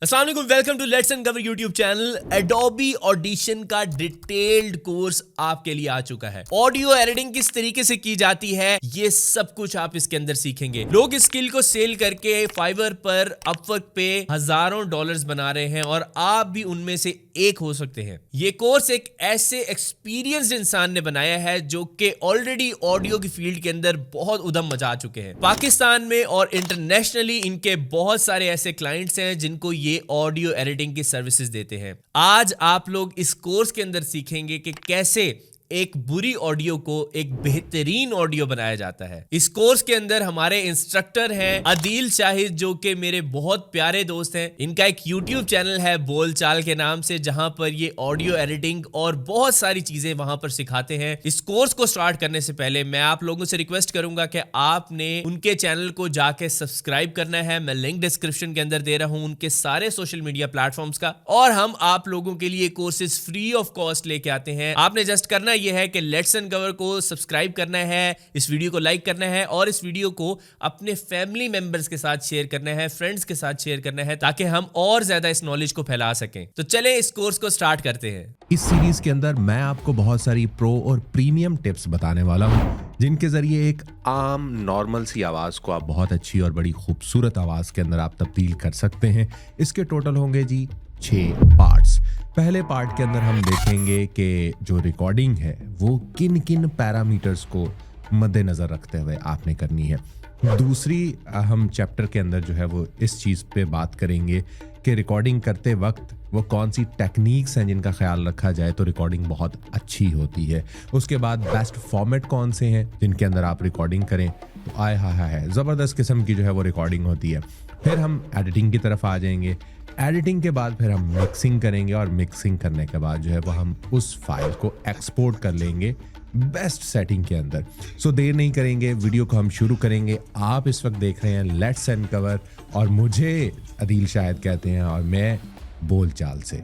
अस्सलाम वालेकुम, welcome to let's and cover YouTube channel. Adobe Audition का डिटेल्ड कोर्स आपके लिए आ चुका है। ऑडियो एडिटिंग किस तरीके से की जाती है, ये सब कुछ आप इसके अंदर सीखेंगे। लोग इस स्किल को सेल करके फाइवर पर, अपवर्क पे हजारों डॉलर्स बना रहे हैं और आप भी उनमें से एक हो सकते हैं। ये कोर्स एक ऐसे एक्सपीरियंस्ड इंसान ने बनाया है जो कि ऑलरेडी ऑडियो की फील्ड के अंदर बहुत उधम मचा चुके हैं। पाकिस्तान में और इंटरनेशनली इनके बहुत सारे ऐसे क्लाइंट्स हैं जिनको ये ऑडियो एडिटिंग की सर्विसेज देते हैं। आज आप लोग इस कोर्स के अंदर सीखेंगे कि कैसे एक बुरी ऑडियो को एक बेहतरीन ऑडियो बनाया जाता है। इस कोर्स के अंदर हमारे इंस्ट्रक्टर हैं आदिल शाहिद, जो कि मेरे बहुत प्यारे दोस्त हैं। इनका एक यूट्यूब चैनल है बोलचाल के नाम से, जहां पर ये ऑडियो एडिटिंग और बहुत सारी चीजें वहां पर सिखाते हैं। इस कोर्स को स्टार्ट करने से पहले मैं आप लोगों से रिक्वेस्ट करूंगा कि आपने उनके चैनल को जाके सब्सक्राइब करना है। मैं लिंक डिस्क्रिप्शन के अंदर दे रहा हूं उनके सारे सोशल मीडिया प्लेटफॉर्म्स का, और हम आप लोगों के लिए कोर्सेज फ्री ऑफ कॉस्ट लेके आते हैं। आपने जस्ट करना ये है कि लेट्स एंड कवर को सब्सक्राइब करना है, इस वीडियो को लाइक करना है और इस वीडियो को अपने फैमिली मेंबर्स के साथ शेयर करना है, फ्रेंड्स के साथ शेयर करना है, ताकि हम और ज्यादा इस नॉलेज को फैला सकें। तो चलें इस कोर्स को स्टार्ट करते हैं। इस सीरीज के अंदर मैं आपको बहुत सारी प्रो और प्रीमियम टिप्स बताने वाला हूं, जिनके जरिए एक आम नॉर्मल सी आवाज को आप बहुत अच्छी और बड़ी खूबसूरत आवाज के अंदर आप तब्दील कर सकते हैं। इसके टोटल होंगे जी 6 पार्ट्स। पहले पार्ट के अंदर हम देखेंगे कि जो रिकॉर्डिंग है वो किन किन पैरामीटर्स को मद्देनजर रखते हुए आपने करनी है। दूसरी हम चैप्टर के अंदर जो है वो इस चीज़ पे बात करेंगे कि रिकॉर्डिंग करते वक्त वो कौन सी टेक्निक्स हैं जिनका ख्याल रखा जाए तो रिकॉर्डिंग बहुत अच्छी होती है। उसके बाद बेस्ट फॉर्मेट कौन से हैं जिनके अंदर आप रिकॉर्डिंग करें तो आय हाय ज़बरदस्त किस्म की जो है वो रिकॉर्डिंग होती है। फिर हम एडिटिंग की तरफ आ जाएंगे। एडिटिंग के बाद फिर हम मिक्सिंग करेंगे और मिक्सिंग करने के बाद जो है वो हम उस फाइल को एक्सपोर्ट कर लेंगे बेस्ट सेटिंग के अंदर। सो देर नहीं करेंगे, वीडियो को हम शुरू करेंगे। आप इस वक्त देख रहे हैं लेट्स एंड कवर और मुझे आदिल शाहिद कहते हैं और मैं बोलचाल से।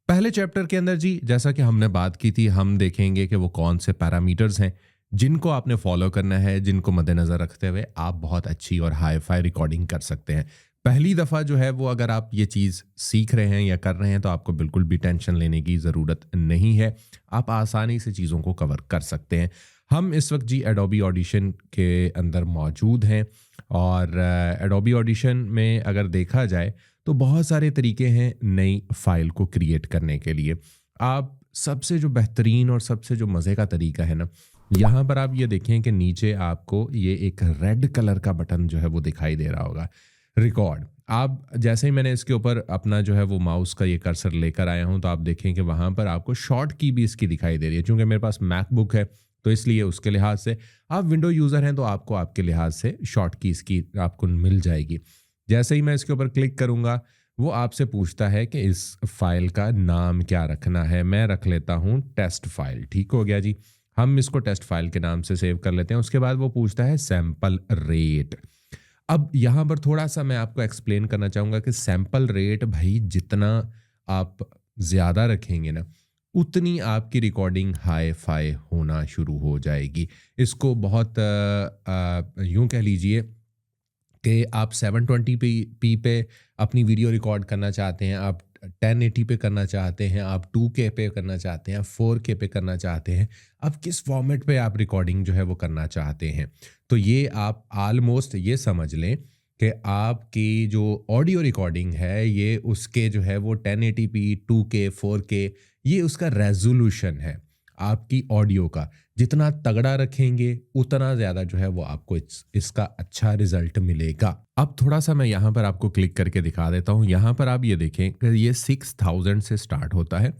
पहले चैप्टर के अंदर जी जैसा कि हमने बात की थी, हम देखेंगे कि वो कौन से पैरामीटर्स हैं जिनको आपने फॉलो करना है, जिनको मद्देनजर रखते हुए आप बहुत अच्छी और हाई फाई रिकॉर्डिंग कर सकते हैं। पहली दफ़ा जो है वो अगर आप ये चीज़ सीख रहे हैं या कर रहे हैं तो आपको बिल्कुल भी टेंशन लेने की ज़रूरत नहीं है। आप आसानी से चीज़ों को कवर कर सकते हैं। हम इस वक्त जी एडोबी ऑडिशन के अंदर मौजूद हैं और एडोबी ऑडिशन में अगर देखा जाए तो बहुत सारे तरीके हैं नई फाइल को क्रिएट करने के लिए। आप सबसे जो बेहतरीन और सबसे जो मज़े का तरीका है ना, यहाँ पर आप ये देखें कि नीचे आपको ये एक रेड कलर का बटन जो है वो दिखाई दे रहा होगा, रिकॉर्ड। आप जैसे ही मैंने इसके ऊपर अपना जो है वो माउस का ये कर्सर लेकर आया हूँ तो आप देखें कि वहाँ पर आपको शॉर्ट की भी इसकी दिखाई दे रही है। चूँकि मेरे पास मैकबुक है तो इसलिए उसके लिहाज से, आप विंडो यूज़र हैं तो आपको आपके लिहाज से शॉर्ट की इसकी आपको मिल जाएगी। जैसे ही मैं इसके ऊपर क्लिक करूँगा वो आपसे पूछता है कि इस फाइल का नाम क्या रखना है। मैं रख लेता हूँ टेस्ट फाइल। ठीक हो गया जी, हम इसको टेस्ट फाइल के नाम से सेव कर लेते हैं। उसके बाद वो पूछता है सैंपल रेट। अब यहाँ पर थोड़ा सा मैं आपको एक्सप्लेन करना चाहूँगा कि सैंपल रेट भाई जितना आप ज़्यादा रखेंगे ना उतनी आपकी रिकॉर्डिंग हाई फाई होना शुरू हो जाएगी। इसको बहुत यूँ कह लीजिए कि आप 720p पे अपनी वीडियो रिकॉर्ड करना चाहते हैं, आप 1080 पे करना चाहते हैं, आप 2K पे करना चाहते हैं, 4K पे करना चाहते हैं, अब किस फॉर्मेट पे आप रिकॉर्डिंग जो है वो करना चाहते हैं। तो ये आप ऑलमोस्ट ये समझ लें कि आपकी जो ऑडियो रिकॉर्डिंग है ये उसके जो है वो 1080p, 2K, 4K ये उसका रेजोल्यूशन है आपकी ऑडियो का। जितना तगड़ा रखेंगे उतना ज़्यादा जो है वो आपको इसका अच्छा रिजल्ट मिलेगा। अब थोड़ा सा मैं यहाँ पर आपको क्लिक करके दिखा देता हूँ। यहाँ पर आप ये देखें कि ये 6000 से स्टार्ट होता है,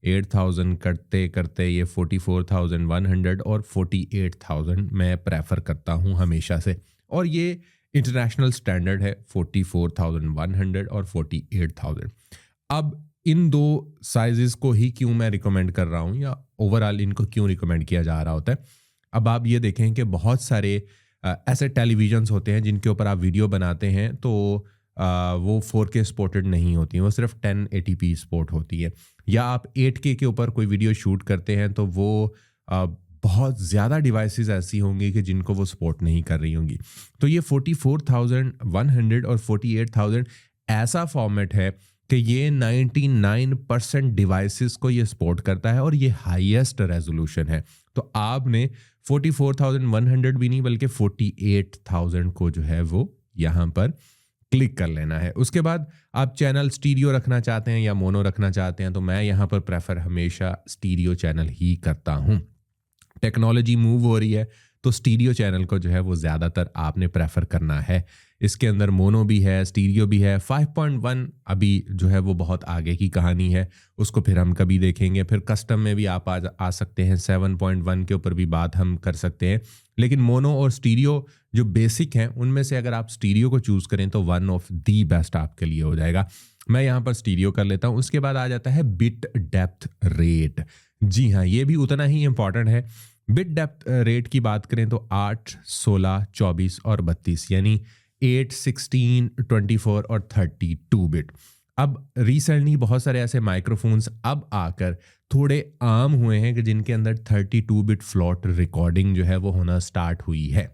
8000 करते करते ये 44,100 और 48,000 मैं प्रेफर करता हूँ हमेशा से, और ये इंटरनेशनल स्टैंडर्ड है 44,100 और 48,000। अब इन दो साइजेस को ही क्यों मैं रिकमेंड कर रहा हूँ या ओवरऑल इनको क्यों रिकमेंड किया जा रहा होता है। अब आप ये देखें कि बहुत सारे ऐसे टेलीविजन्स होते हैं जिनके ऊपर आप वीडियो बनाते हैं तो वो 4K सपोर्टेड नहीं होती हैं, वो सिर्फ 1080p सपोर्ट होती है। या आप 8K के ऊपर कोई वीडियो शूट करते हैं तो वो बहुत ज़्यादा डिवाइसेस ऐसी होंगी कि जिनको वो सपोर्ट नहीं कर रही होंगी। तो ये 44,100 और 48,000 ऐसा फॉर्मेट है कि ये 99% डिवाइसेस को ये सपोर्ट करता है और ये हाईएस्ट रेजोल्यूशन है। तो आपने 44,100 भी नहीं बल्कि 48,000 को जो है वो यहाँ पर क्लिक कर लेना है। उसके बाद आप चैनल स्टीरियो रखना चाहते हैं या मोनो रखना चाहते हैं, तो मैं यहाँ पर प्रेफर हमेशा स्टीरियो चैनल ही करता हूँ। टेक्नोलॉजी मूव हो रही है तो स्टीरियो चैनल को जो है वो ज़्यादातर आपने प्रेफर करना है। इसके अंदर मोनो भी है, स्टीरियो भी है। 5.1 अभी जो है वो बहुत आगे की कहानी है, उसको फिर हम कभी देखेंगे। फिर कस्टम में भी आप आ सकते हैं, 7.1 के ऊपर भी बात हम कर सकते हैं। लेकिन मोनो और स्टीरियो जो बेसिक हैं उनमें से अगर आप स्टीरियो को चूज़ करें तो वन ऑफ दी बेस्ट आपके लिए हो जाएगा। मैं यहाँ पर स्टीरियो कर लेता हूँ। उसके बाद आ जाता है बिट डेप्थ रेट। जी हाँ, ये भी उतना ही इम्पॉर्टेंट है। बिट डेप्थ रेट की बात करें तो 8, 16, 24 और 32 यानी 8, 16, 24 और 32 बिट। अब रिसेंटली बहुत सारे ऐसे माइक्रोफोन्स अब आकर थोड़े आम हुए हैं कि जिनके अंदर 32 बिट फ्लोट रिकॉर्डिंग जो है वो होना स्टार्ट हुई है।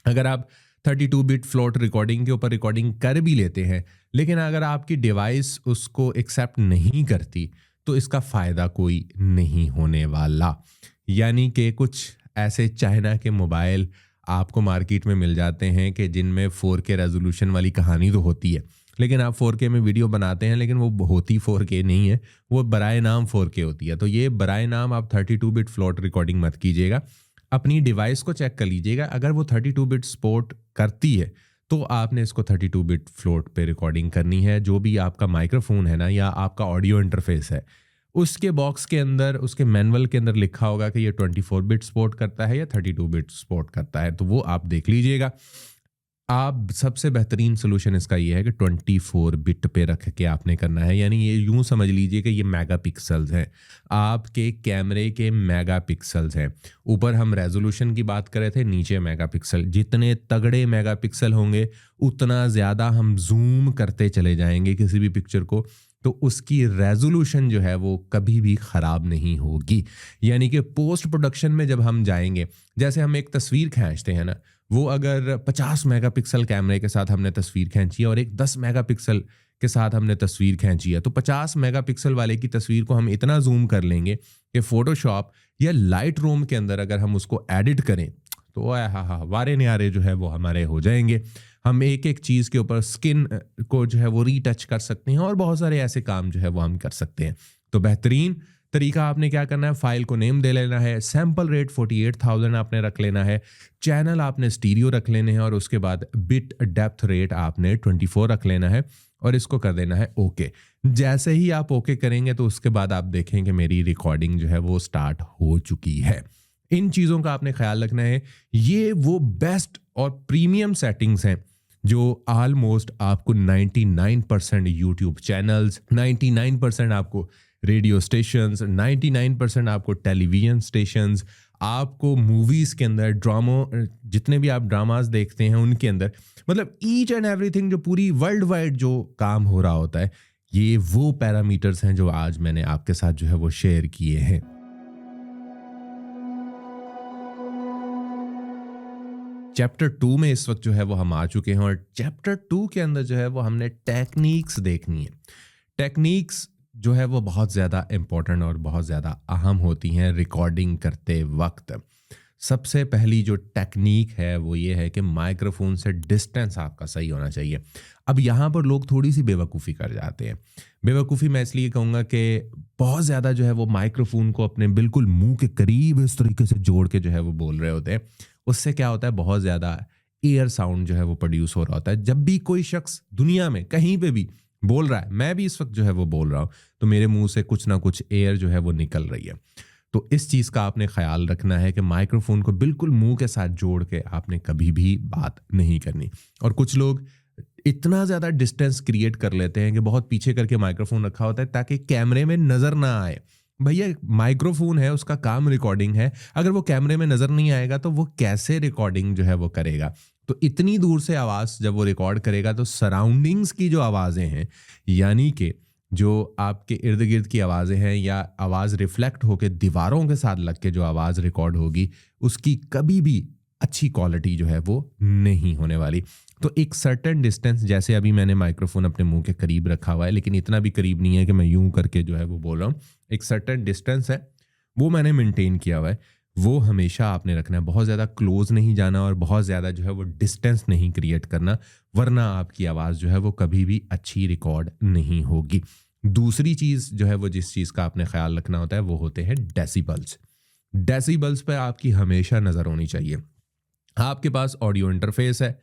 अगर आप 32 बिट फ्लोट रिकॉर्डिंग के ऊपर रिकॉर्डिंग कर भी लेते हैं, लेकिन अगर आपकी डिवाइस उसको एक्सेप्ट नहीं करती तो इसका फ़ायदा कोई नहीं होने वाला। यानी कि कुछ ऐसे चाइना के मोबाइल आपको मार्केट में मिल जाते हैं कि जिनमें 4K रेजोल्यूशन वाली कहानी तो होती है, लेकिन आप 4K में वीडियो बनाते हैं लेकिन वो होती 4K नहीं है, वो बराए नाम 4K होती है। तो ये बराए नाम आप 32 बिट फ्लोट रिकॉर्डिंग मत कीजिएगा। अपनी डिवाइस को चेक कर लीजिएगा, अगर वो 32 बिट सपोर्ट करती है तो आपने इसको 32 बिट फ्लोट पे रिकॉर्डिंग करनी है। जो भी आपका माइक्रोफोन है ना या आपका ऑडियो इंटरफेस है, उसके बॉक्स के अंदर, उसके मैनुअल के अंदर लिखा होगा कि ये 24 बिट सपोर्ट करता है या 32 बिट सपोर्ट करता है, तो वो आप देख लीजिएगा। आप सबसे बेहतरीन सोल्यूशन इसका ये है कि 24 बिट पे रख के आपने करना है। यानी ये यूं समझ लीजिए कि ये मेगापिक्सल्स हैं, आपके कैमरे के मेगापिक्सल्स हैं। ऊपर हम रेजोल्यूशन की बात कर रहे थे, नीचे मेगापिक्सल। जितने तगड़े मेगापिक्सल होंगे उतना ज़्यादा हम जूम करते चले जाएंगे किसी भी पिक्चर को, तो उसकी रेजोल्यूशन जो है वो कभी भी ख़राब नहीं होगी। यानी कि पोस्ट प्रोडक्शन में जब हम जाएंगे, जैसे हम एक तस्वीर खींचते हैं ना, वो अगर 50 मेगापिक्सल कैमरे के साथ हमने तस्वीर खींची है और एक 10 मेगापिक्सल के साथ हमने तस्वीर खींची है, तो 50 मेगापिक्सल वाले की तस्वीर को हम इतना जूम कर लेंगे कि फोटोशॉप या लाइट रूम के अंदर अगर हम उसको एडिट करें तो वारे न्यारे जो है वो हमारे हो जाएंगे। हम एक एक चीज़ के ऊपर स्किन को जो है वो रीटच कर सकते हैं और बहुत सारे ऐसे काम जो है वो हम कर सकते हैं। तो बेहतरीन तरीका आपने क्या करना है, फाइल को नेम दे लेना है, सैम्पल रेट 48,000 आपने रख लेना है, चैनल आपने स्टीरियो रख लेने हैं और उसके बाद बिट डेप्थ रेट आपने 24 रख लेना है और इसको कर देना है ओके। जैसे ही आप ओके करेंगे तो उसके बाद आप देखेंगे मेरी रिकॉर्डिंग जो है वो स्टार्ट हो चुकी है। इन चीज़ों का आपने ख्याल रखना है। ये वो बेस्ट और प्रीमियम सेटिंग्स हैं जो ऑलमोस्ट आपको 99% यूट्यूब चैनल्स, 99% आपको रेडियो स्टेशंस, 99% आपको टेलीविज़न स्टेशंस, आपको मूवीज़ के अंदर, जितने भी आप ड्रामास देखते हैं उनके अंदर, मतलब ईच एंड एवरीथिंग जो पूरी वर्ल्ड वाइड जो काम हो रहा होता है, ये वो पैरामीटर्स हैं जो आज मैंने आपके साथ जो है वो शेयर किए हैं। चैप्टर 2 में इस वक्त जो है वो हम आ चुके हैं और चैप्टर 2 के अंदर जो है वो हमने टेक्निक्स देखनी है। टेक्निक्स जो है वो बहुत ज़्यादा इम्पोर्टेंट और बहुत ज़्यादा अहम होती हैं रिकॉर्डिंग करते वक्त। सबसे पहली जो टेक्निक है वो ये है कि माइक्रोफोन से डिस्टेंस आपका सही होना चाहिए। अब यहाँ पर लोग थोड़ी सी बेवकूफ़ी कर जाते हैं। बेवकूफ़ी मैं इसलिए कहूँगा कि बहुत ज़्यादा जो है वो माइक्रोफोन को अपने बिल्कुल मुंह के करीब इस तरीके से जोड़ के जो है वो बोल रहे होते हैं। उससे क्या होता है, बहुत ज़्यादा एयर साउंड जो है वो प्रोड्यूस हो रहा होता है। जब भी कोई शख्स दुनिया में कहीं पे भी बोल रहा है, मैं भी इस वक्त जो है वो बोल रहा हूँ, तो मेरे मुंह से कुछ ना कुछ एयर जो है वो निकल रही है। तो इस चीज़ का आपने ख्याल रखना है कि माइक्रोफोन को बिल्कुल मुंह के साथ जोड़ के आपने कभी भी बात नहीं करनी। और कुछ लोग इतना ज़्यादा डिस्टेंस क्रिएट कर लेते हैं कि बहुत पीछे करके माइक्रोफोन रखा होता है ताकि कैमरे में नज़र ना आए। भैया माइक्रोफोन है, उसका काम रिकॉर्डिंग है, अगर वो कैमरे में नज़र नहीं आएगा तो वो कैसे रिकॉर्डिंग जो है वो करेगा। तो इतनी दूर से आवाज़ जब वो रिकॉर्ड करेगा तो सराउंडिंग्स की जो आवाज़ें हैं, यानी कि जो आपके इर्द गिर्द की आवाज़ें हैं या आवाज़ रिफ्लेक्ट होकर दीवारों के साथ लग के जो आवाज़ रिकॉर्ड होगी, उसकी कभी भी अच्छी क्वालिटी जो है वो नहीं होने वाली। तो एक सर्टेन डिस्टेंस, जैसे अभी मैंने माइक्रोफोन अपने मुंह के करीब रखा हुआ है, लेकिन इतना भी करीब नहीं है कि मैं यूं करके जो है वो बोल रहा हूँ। एक सर्टेन डिस्टेंस है, वो मैंने मेंटेन किया हुआ है। वो हमेशा आपने रखना है, बहुत ज़्यादा क्लोज नहीं जाना और बहुत ज़्यादा जो है वो डिस्टेंस नहीं क्रिएट करना, वरना आपकी आवाज़ जो है वो कभी भी अच्छी रिकॉर्ड नहीं होगी। दूसरी चीज़ जो है वो, जिस चीज़ का आपने ख्याल रखना होता है, वो होते हैं डेसिबल्स। डेसिबल्स पे आपकी हमेशा नज़र होनी चाहिए। आपके पास ऑडियो इंटरफेस है,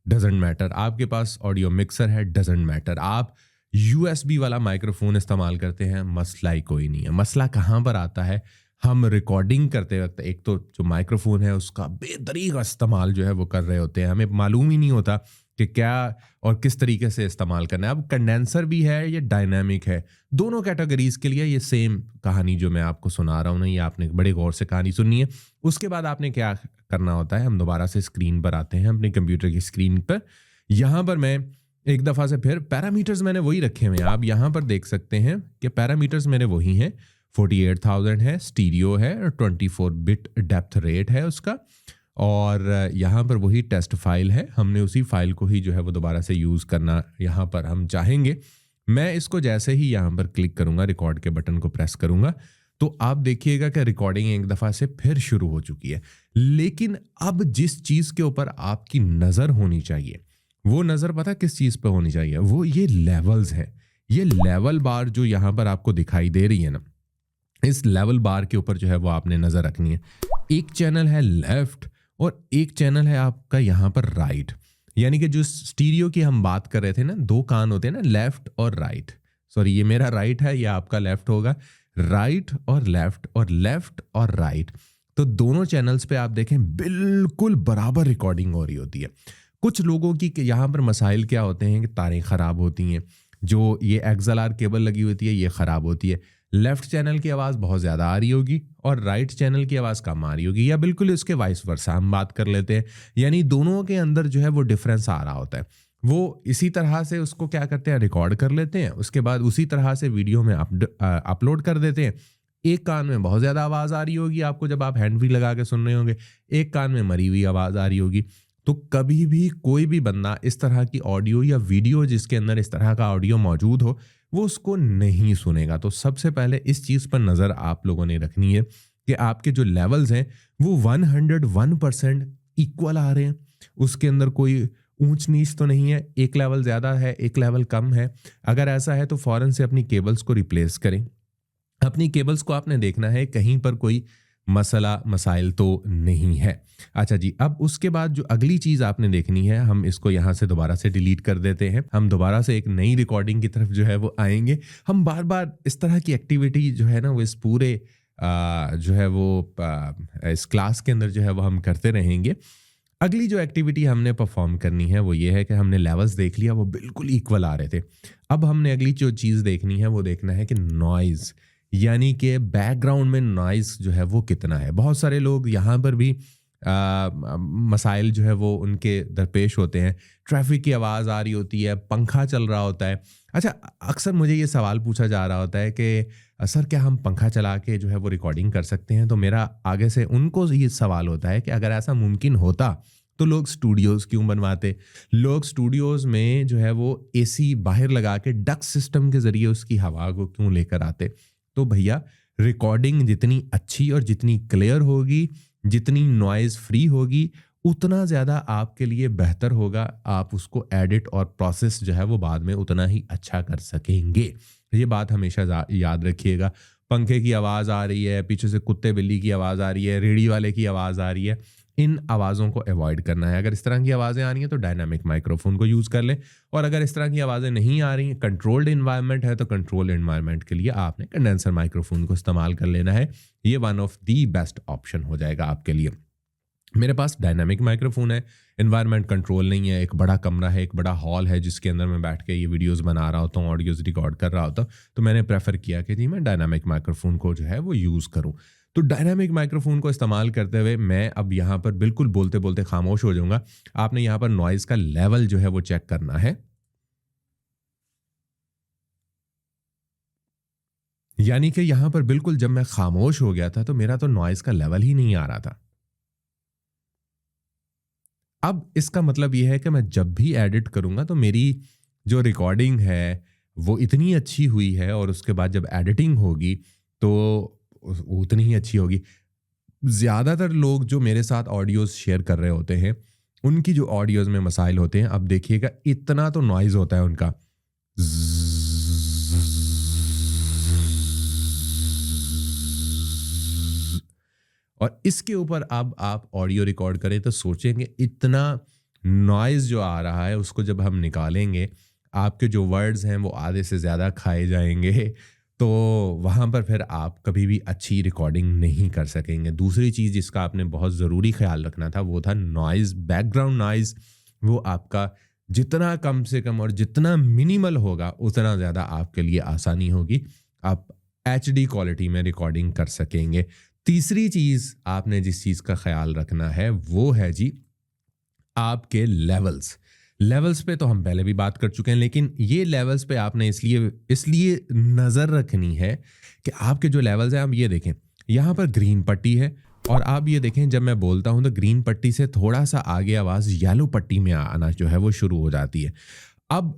डजेंट मैटर। आपके पास ऑडियो मिक्सर है, डजेंट मैटर। आप यूएसबी वाला माइक्रोफोन इस्तेमाल करते हैं, मसला ही कोई नहीं है। मसला कहाँ पर आता है, हम रिकॉर्डिंग करते वक्त एक तो जो माइक्रोफोन है उसका बेतरीका इस्तेमाल जो है वो कर रहे होते हैं, हमें मालूम ही नहीं होता कि क्या और किस तरीके से इस्तेमाल करना है। अब कंडेंसर भी है, ये डायनामिक है, दोनों कैटेगरीज के लिए ये सेम कहानी जो मैं आपको सुना रहा हूँ ना, ये आपने बड़े गौर से कहानी सुननी है। उसके बाद आपने क्या करना होता है, हम दोबारा से स्क्रीन पर आते हैं, अपने कंप्यूटर की स्क्रीन पर। यहाँ पर मैं एक दफ़ा से फिर पैरामीटर्स मैंने वही रखे हुए हैं। आप यहाँ पर देख सकते हैं कि पैरामीटर्स मेरे वही हैं, 48,000 है, स्टीरियो है, 24 बिट डेप्थ रेट है उसका, और यहाँ पर वही टेस्ट फाइल है। हमने उसी फाइल को ही जो है वो दोबारा से यूज़ करना यहाँ पर हम चाहेंगे। मैं इसको जैसे ही यहाँ पर क्लिक करूँगा, रिकॉर्ड के बटन को प्रेस करूँगा, तो आप देखिएगा कि रिकॉर्डिंग एक दफ़ा से फिर शुरू हो चुकी है। लेकिन अब जिस चीज़ के ऊपर आपकी नज़र होनी चाहिए, वो नज़र पता किस चीज़ पर होनी चाहिए, वो ये लेवल्स हैं। ये लेवल बार जो यहाँ पर आपको दिखाई दे रही है ना, इस लेवल बार के ऊपर जो है वो आपने नज़र रखनी है। एक चैनल है लेफ्ट और एक चैनल है आपका यहाँ पर राइट। यानी कि जो स्टीरियो की हम बात कर रहे थे ना, दो कान होते हैं ना, लेफ्ट और राइट। सॉरी, ये मेरा राइट है, या आपका लेफ्ट होगा। राइट और लेफ्ट और राइट, तो दोनों चैनल्स पे आप देखें बिल्कुल बराबर रिकॉर्डिंग हो रही होती है। कुछ लोगों की यहाँ पर मसाइल क्या होते हैं कि तारें ख़राब होती हैं, जो ये एक्सएलआर केबल लगी होती है ये ख़राब होती है। लेफ्ट चैनल की आवाज़ बहुत ज़्यादा आ रही होगी और राइट चैनल की आवाज़ कम आ रही होगी, या बिल्कुल इसके वाइस वर्सा हम बात कर लेते हैं। यानी दोनों के अंदर जो है वो डिफरेंस आ रहा होता है। वो इसी तरह से उसको क्या करते हैं, रिकॉर्ड कर लेते हैं, उसके बाद उसी तरह से वीडियो में अपलोड कर देते हैं। एक कान में बहुत ज़्यादा आवाज़ आ रही होगी आपको जब आप हैंड फ्री लगा के सुन रहे होंगे, एक कान में मरी हुई आवाज़ आ रही होगी। तो कभी भी कोई भी बंदा इस तरह की ऑडियो या वीडियो जिसके अंदर इस तरह का ऑडियो मौजूद हो, वो उसको नहीं सुनेगा। तो सबसे पहले इस चीज़ पर नज़र आप लोगों ने रखनी है कि आपके जो लेवल्स हैं वो 101% इक्वल आ रहे हैं, उसके अंदर कोई ऊंच नीच तो नहीं है, एक लेवल ज़्यादा है एक लेवल कम है। अगर ऐसा है तो फ़ौरन से अपनी केबल्स को रिप्लेस करें। अपनी केबल्स को आपने देखना है कहीं पर कोई मसाइल तो नहीं है। अच्छा जी, अब उसके बाद जो अगली चीज़ आपने देखनी है, हम इसको यहाँ से दोबारा से डिलीट कर देते हैं। हम दोबारा से एक नई रिकॉर्डिंग की तरफ जो है वो आएंगे। हम बार बार इस तरह की एक्टिविटी जो है ना वो इस पूरे जो है वो इस क्लास के अंदर जो है वो हम करते रहेंगे। अगली जो एक्टिविटी हमने परफॉर्म करनी है वो ये है कि हमने लेवल्स देख लिया, वो बिल्कुल इक्वल आ रहे थे। अब हमने अगली जो चीज़ देखनी है वो देखना है कि नॉइज़, यानी कि बैकग्राउंड में नॉइज़ जो है वो कितना है। बहुत सारे लोग यहाँ पर भी मसाइल जो है वो उनके दरपेश होते हैं। ट्रैफिक की आवाज़ आ रही होती है, पंखा चल रहा होता है। अच्छा, अक्सर मुझे ये सवाल पूछा जा रहा होता है कि सर क्या हम पंखा चला के जो है वो रिकॉर्डिंग कर सकते हैं? तो मेरा आगे से उनको ये सवाल होता है कि अगर ऐसा मुमकिन होता तो लोग स्टूडियोज़ क्यों बनवाते? लोग स्टूडियोज़ में जो है वो एसी बाहर लगा के डक्ट सिस्टम के ज़रिए उसकी हवा को क्यों लेकर आते? तो भैया, रिकॉर्डिंग जितनी अच्छी और जितनी क्लियर होगी, जितनी नॉइज़ फ्री होगी, उतना ज़्यादा आपके लिए बेहतर होगा। आप उसको एडिट और प्रोसेस जो है वो बाद में उतना ही अच्छा कर सकेंगे। ये बात हमेशा याद रखिएगा। पंखे की आवाज़ आ रही है, पीछे से कुत्ते बिल्ली की आवाज़ आ रही है, रेडी वाले की आवाज़ आ रही है, इन आवाज़ों को अवॉइड करना है। अगर इस तरह की आवाज़ें आ रही हैं तो डायनामिक माइक्रोफोन को यूज़ कर लें, और अगर इस तरह की आवाज़ें नहीं आ रही हैं, कंट्रोल्ड इन्वायरमेंट है, तो कंट्रोल्ड इन्वायरमेंट के लिए आपने कंडेंसर माइक्रोफोन को इस्तेमाल कर लेना है। ये one of the best option हो जाएगा आपके लिए। मेरे पास डायनामिक माइक्रोफोन है, इन्वायरमेंट कंट्रोल नहीं है, एक बड़ा कमरा है, एक बड़ा हॉल है जिसके अंदर मैं बैठ के ये वीडियोस बना रहा होता हूँ, ऑडियोज़ रिकॉर्ड कर रहा होता हूँ, तो मैंने प्रेफर किया कि जी मैं डायनामिक माइक्रोफोन को जो है वो यूज़ करूँ। तो डायनामिक माइक्रोफोन को इस्तेमाल करते हुए मैं अब यहाँ पर बिल्कुल बोलते बोलते खामोश हो जाऊँगा। आपने यहाँ पर नॉइज़ का लेवल जो है वो चेक करना है। यानी कि यहां पर बिल्कुल जब मैं खामोश हो गया था तो मेरा तो नॉइज का लेवल ही नहीं आ रहा था। अब इसका मतलब यह है कि मैं जब भी एडिट करूंगा तो मेरी जो रिकॉर्डिंग है वो इतनी अच्छी हुई है, और उसके बाद जब एडिटिंग होगी तो उतनी ही अच्छी होगी। ज़्यादातर लोग जो मेरे साथ ऑडियोज़ शेयर कर रहे होते हैं, उनकी जो ऑडियोज़ में मसाइल होते हैं, अब देखिएगा इतना तो नॉइज़ होता है उनका, और इसके ऊपर अब आप ऑडियो रिकॉर्ड करें तो सोचेंगे इतना नॉइज़ जो आ रहा है उसको जब हम निकालेंगे, आपके जो वर्ड्स हैं वो आधे से ज़्यादा खाए जाएंगे, तो वहाँ पर फिर आप कभी भी अच्छी रिकॉर्डिंग नहीं कर सकेंगे। दूसरी चीज़ जिसका आपने बहुत ज़रूरी ख्याल रखना था वो था नॉइज़, बैकग्राउंड नॉइज़। वो आपका जितना कम से कम और जितना मिनिमल होगा उतना ज़्यादा आपके लिए आसानी होगी, आप एचडी क्वालिटी में रिकॉर्डिंग कर सकेंगे। तीसरी चीज़ आपने जिस चीज़ का ख्याल रखना है वो है जी आपके लेवल्स। लेवल्स पे तो हम पहले भी बात कर चुके हैं, लेकिन ये लेवल्स पे आपने इसलिए नज़र रखनी है कि आपके जो लेवल्स हैं, आप ये देखें यहाँ पर ग्रीन पट्टी है, और आप ये देखें जब मैं बोलता हूँ तो ग्रीन पट्टी से थोड़ा सा आगे आवाज़ येलो पट्टी में आना जो है वो शुरू हो जाती है। अब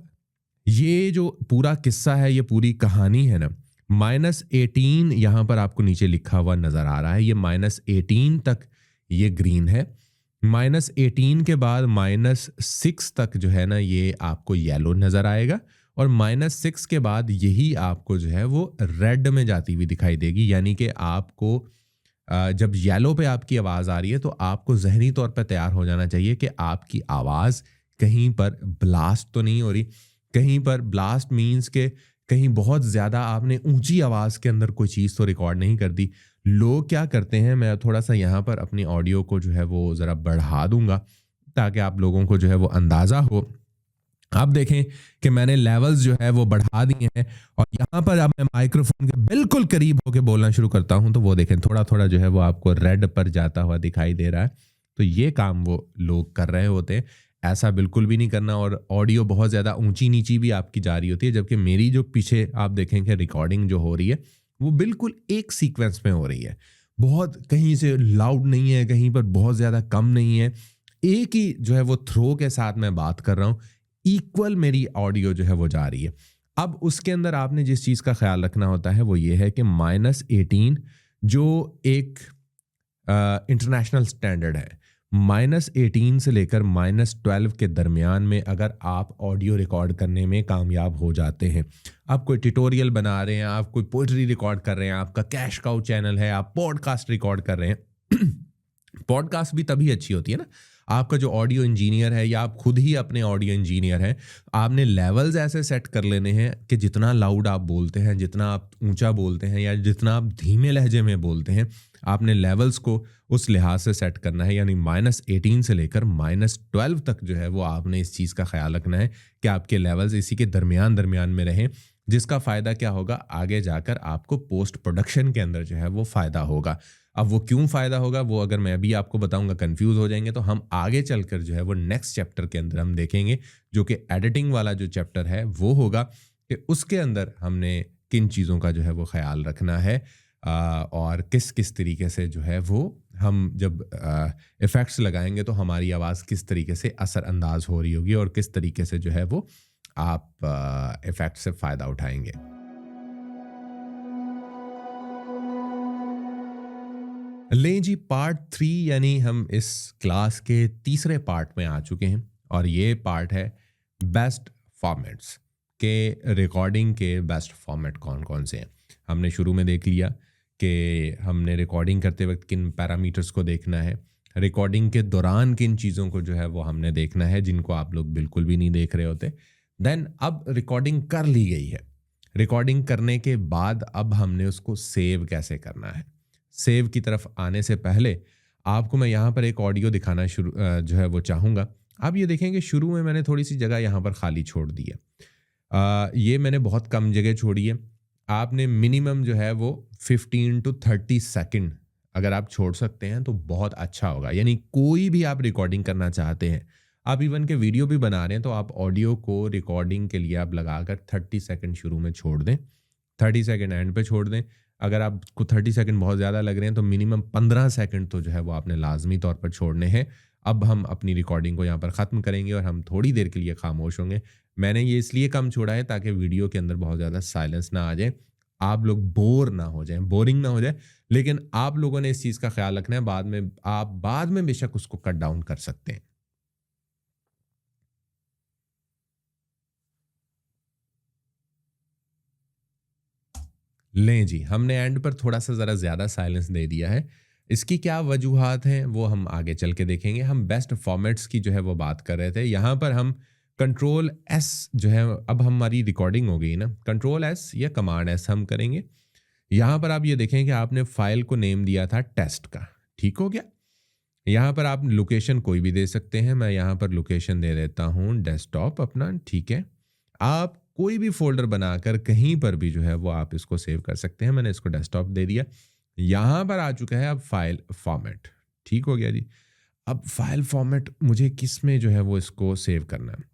ये जो पूरा किस्सा है, ये पूरी कहानी है ना, -18 यहाँ पर आपको नीचे लिखा हुआ नज़र आ रहा है, ये -18 तक ये ग्रीन है। -18 के बाद -6 तक जो है ना ये आपको येलो नज़र आएगा, और -6 के बाद यही आपको जो है वो रेड में जाती हुई दिखाई देगी। यानी कि आपको जब येलो पे आपकी आवाज़ आ रही है तो आपको ज़हनी तौर पर तैयार हो जाना चाहिए कि आपकी आवाज़ कहीं पर ब्लास्ट तो नहीं हो रही। कहीं पर ब्लास्ट मीन्स के कहीं बहुत ज़्यादा आपने ऊंची आवाज़ के अंदर कोई चीज़ तो रिकॉर्ड नहीं कर दी। लोग क्या करते हैं, मैं थोड़ा सा यहाँ पर अपनी ऑडियो को जो है वो ज़रा बढ़ा दूंगा ताकि आप लोगों को जो है वो अंदाज़ा हो। आप देखें कि मैंने लेवल्स जो है वो बढ़ा दिए हैं, और यहाँ पर अब मैं माइक्रोफोन के बिल्कुल करीब होकर बोलना शुरू करता हूँ तो वो देखें थोड़ा थोड़ा जो है वो आपको रेड पर जाता हुआ दिखाई दे रहा है। तो ये काम वो लोग कर रहे होते हैं, ऐसा बिल्कुल भी नहीं करना। और ऑडियो बहुत ज़्यादा ऊंची नीची भी आपकी जा रही होती है, जबकि मेरी जो पीछे आप देखेंगे रिकॉर्डिंग जो हो रही है वो बिल्कुल एक सीक्वेंस में हो रही है, बहुत कहीं से लाउड नहीं है, कहीं पर बहुत ज़्यादा कम नहीं है, एक ही जो है वो थ्रो के साथ मैं बात कर रहा हूँ, इक्वल मेरी ऑडियो जो है वो जा रही है। अब उसके अंदर आपने जिस चीज़ का ख्याल रखना होता है वो ये है कि -18 जो एक इंटरनेशनल स्टैंडर्ड है, -18 से लेकर -12 के दरमियान में अगर आप ऑडियो रिकॉर्ड करने में कामयाब हो जाते हैं, आप कोई ट्यूटोरियल बना रहे हैं, आप कोई पोइट्री रिकॉर्ड कर रहे हैं, आपका कैश काउ चैनल है, आप पॉडकास्ट रिकॉर्ड कर रहे हैं पॉडकास्ट भी तभी अच्छी होती है ना, आपका जो ऑडियो इंजीनियर है या आप खुद ही अपने ऑडियो इंजीनियर हैं, आपने लेवल्स ऐसे सेट कर लेने हैं कि जितना लाउड आप बोलते हैं, जितना आप ऊंचा बोलते हैं या जितना आप धीमे लहजे में बोलते हैं, आपने लेवल्स को उस लिहाज से सेट करना है। यानी -18 से लेकर -12 तक जो है वो आपने इस चीज़ का ख्याल रखना है कि आपके लेवल्स इसी के दरमियान दरमियान में रहें, जिसका फ़ायदा क्या होगा, आगे जाकर आपको पोस्ट प्रोडक्शन के अंदर जो है वो फ़ायदा होगा। अब वो क्यों फ़ायदा होगा वो अगर मैं अभी आपको बताऊंगा कंफ्यूज हो जाएंगे, तो हम आगे चलकर जो है वो नेक्स्ट चैप्टर के अंदर हम देखेंगे, जो कि एडिटिंग वाला जो चैप्टर है वो होगा कि उसके अंदर हमने किन चीज़ों का जो है वो ख्याल रखना है, और किस किस तरीके से जो है वो हम जब इफ़ेक्ट्स लगाएंगे तो हमारी आवाज़ किस तरीके से असरअंदाज हो रही होगी, और किस तरीके से जो है वो आप इफ़ेक्ट से फ़ायदा उठाएंगे। लें जी, पार्ट 3 यानी हम इस क्लास के तीसरे पार्ट में आ चुके हैं, और ये पार्ट है बेस्ट फॉर्मेट्स के, रिकॉर्डिंग के बेस्ट फॉर्मेट कौन कौन से हैं। हमने शुरू में देख लिया कि हमने रिकॉर्डिंग करते वक्त किन पैरामीटर्स को देखना है, रिकॉर्डिंग के दौरान किन चीज़ों को जो है वो हमने देखना है जिनको आप लोग बिल्कुल भी नहीं देख रहे होते। देन अब रिकॉर्डिंग कर ली गई है, रिकॉर्डिंग करने के बाद अब हमने उसको सेव कैसे करना है। सेव की तरफ आने से पहले आपको मैं यहाँ पर एक ऑडियो दिखाना शुरू जो है वो चाहूँगा। आप ये देखेंगे शुरू में मैंने थोड़ी सी जगह यहाँ पर खाली छोड़ दी है, ये मैंने बहुत कम जगह छोड़ी है। आपने मिनिमम जो है वो 15 to 30 सेकंड अगर आप छोड़ सकते हैं तो बहुत अच्छा होगा। यानी कोई भी आप रिकॉर्डिंग करना चाहते हैं, आप इवन के वीडियो भी बना रहे हैं, तो आप ऑडियो को रिकॉर्डिंग के लिए आप लगाकर 30 सेकंड शुरू में छोड़ दें, 30 सेकंड एंड पे छोड़ दें। अगर आपको 30 सेकंड बहुत ज़्यादा लग रहे हैं तो मिनिमम 15 सेकंड तो जो है वो आपने लाजमी तौर पर छोड़ने हैं। अब हम अपनी रिकॉर्डिंग को यहाँ पर ख़त्म करेंगे और हम थोड़ी देर के लिए खामोश होंगे। मैंने ये इसलिए कम छोड़ा है ताकि वीडियो के अंदर बहुत ज़्यादा साइलेंस ना आ जाए, आप लोग बोर ना हो जाएं, बोरिंग ना हो जाए। लेकिन आप लोगों ने इस चीज़ का ख्याल रखना है, बाद में बेशक उसको कट डाउन कर सकते हैं। लें जी, हमने एंड पर थोड़ा सा ज़रा ज़्यादा साइलेंस दे दिया है। इसकी क्या वजूहात हैं वो हम आगे चल के देखेंगे। हम बेस्ट फॉर्मेट्स की जो है वो बात कर रहे थे। यहाँ पर हम कंट्रोल एस जो है, अब हमारी रिकॉर्डिंग हो गई ना, कंट्रोल एस या कमांड एस हम करेंगे। यहाँ पर आप ये देखें कि आपने फाइल को नेम दिया था टेस्ट का, ठीक हो गया। यहाँ पर आप लोकेशन कोई भी दे सकते हैं। मैं यहाँ पर लोकेशन दे देता हूँ डेस्कटॉप अपना, ठीक है। आप कोई भी फोल्डर बनाकर कहीं पर भी जो है वो आप इसको सेव कर सकते हैं। मैंने इसको डेस्कटॉप दे दिया। यहाँ पर आ चुका है अब फाइल फॉर्मेट, ठीक हो गया जी। अब फाइल फॉर्मेट मुझे किस में जो है वो इसको सेव करना है।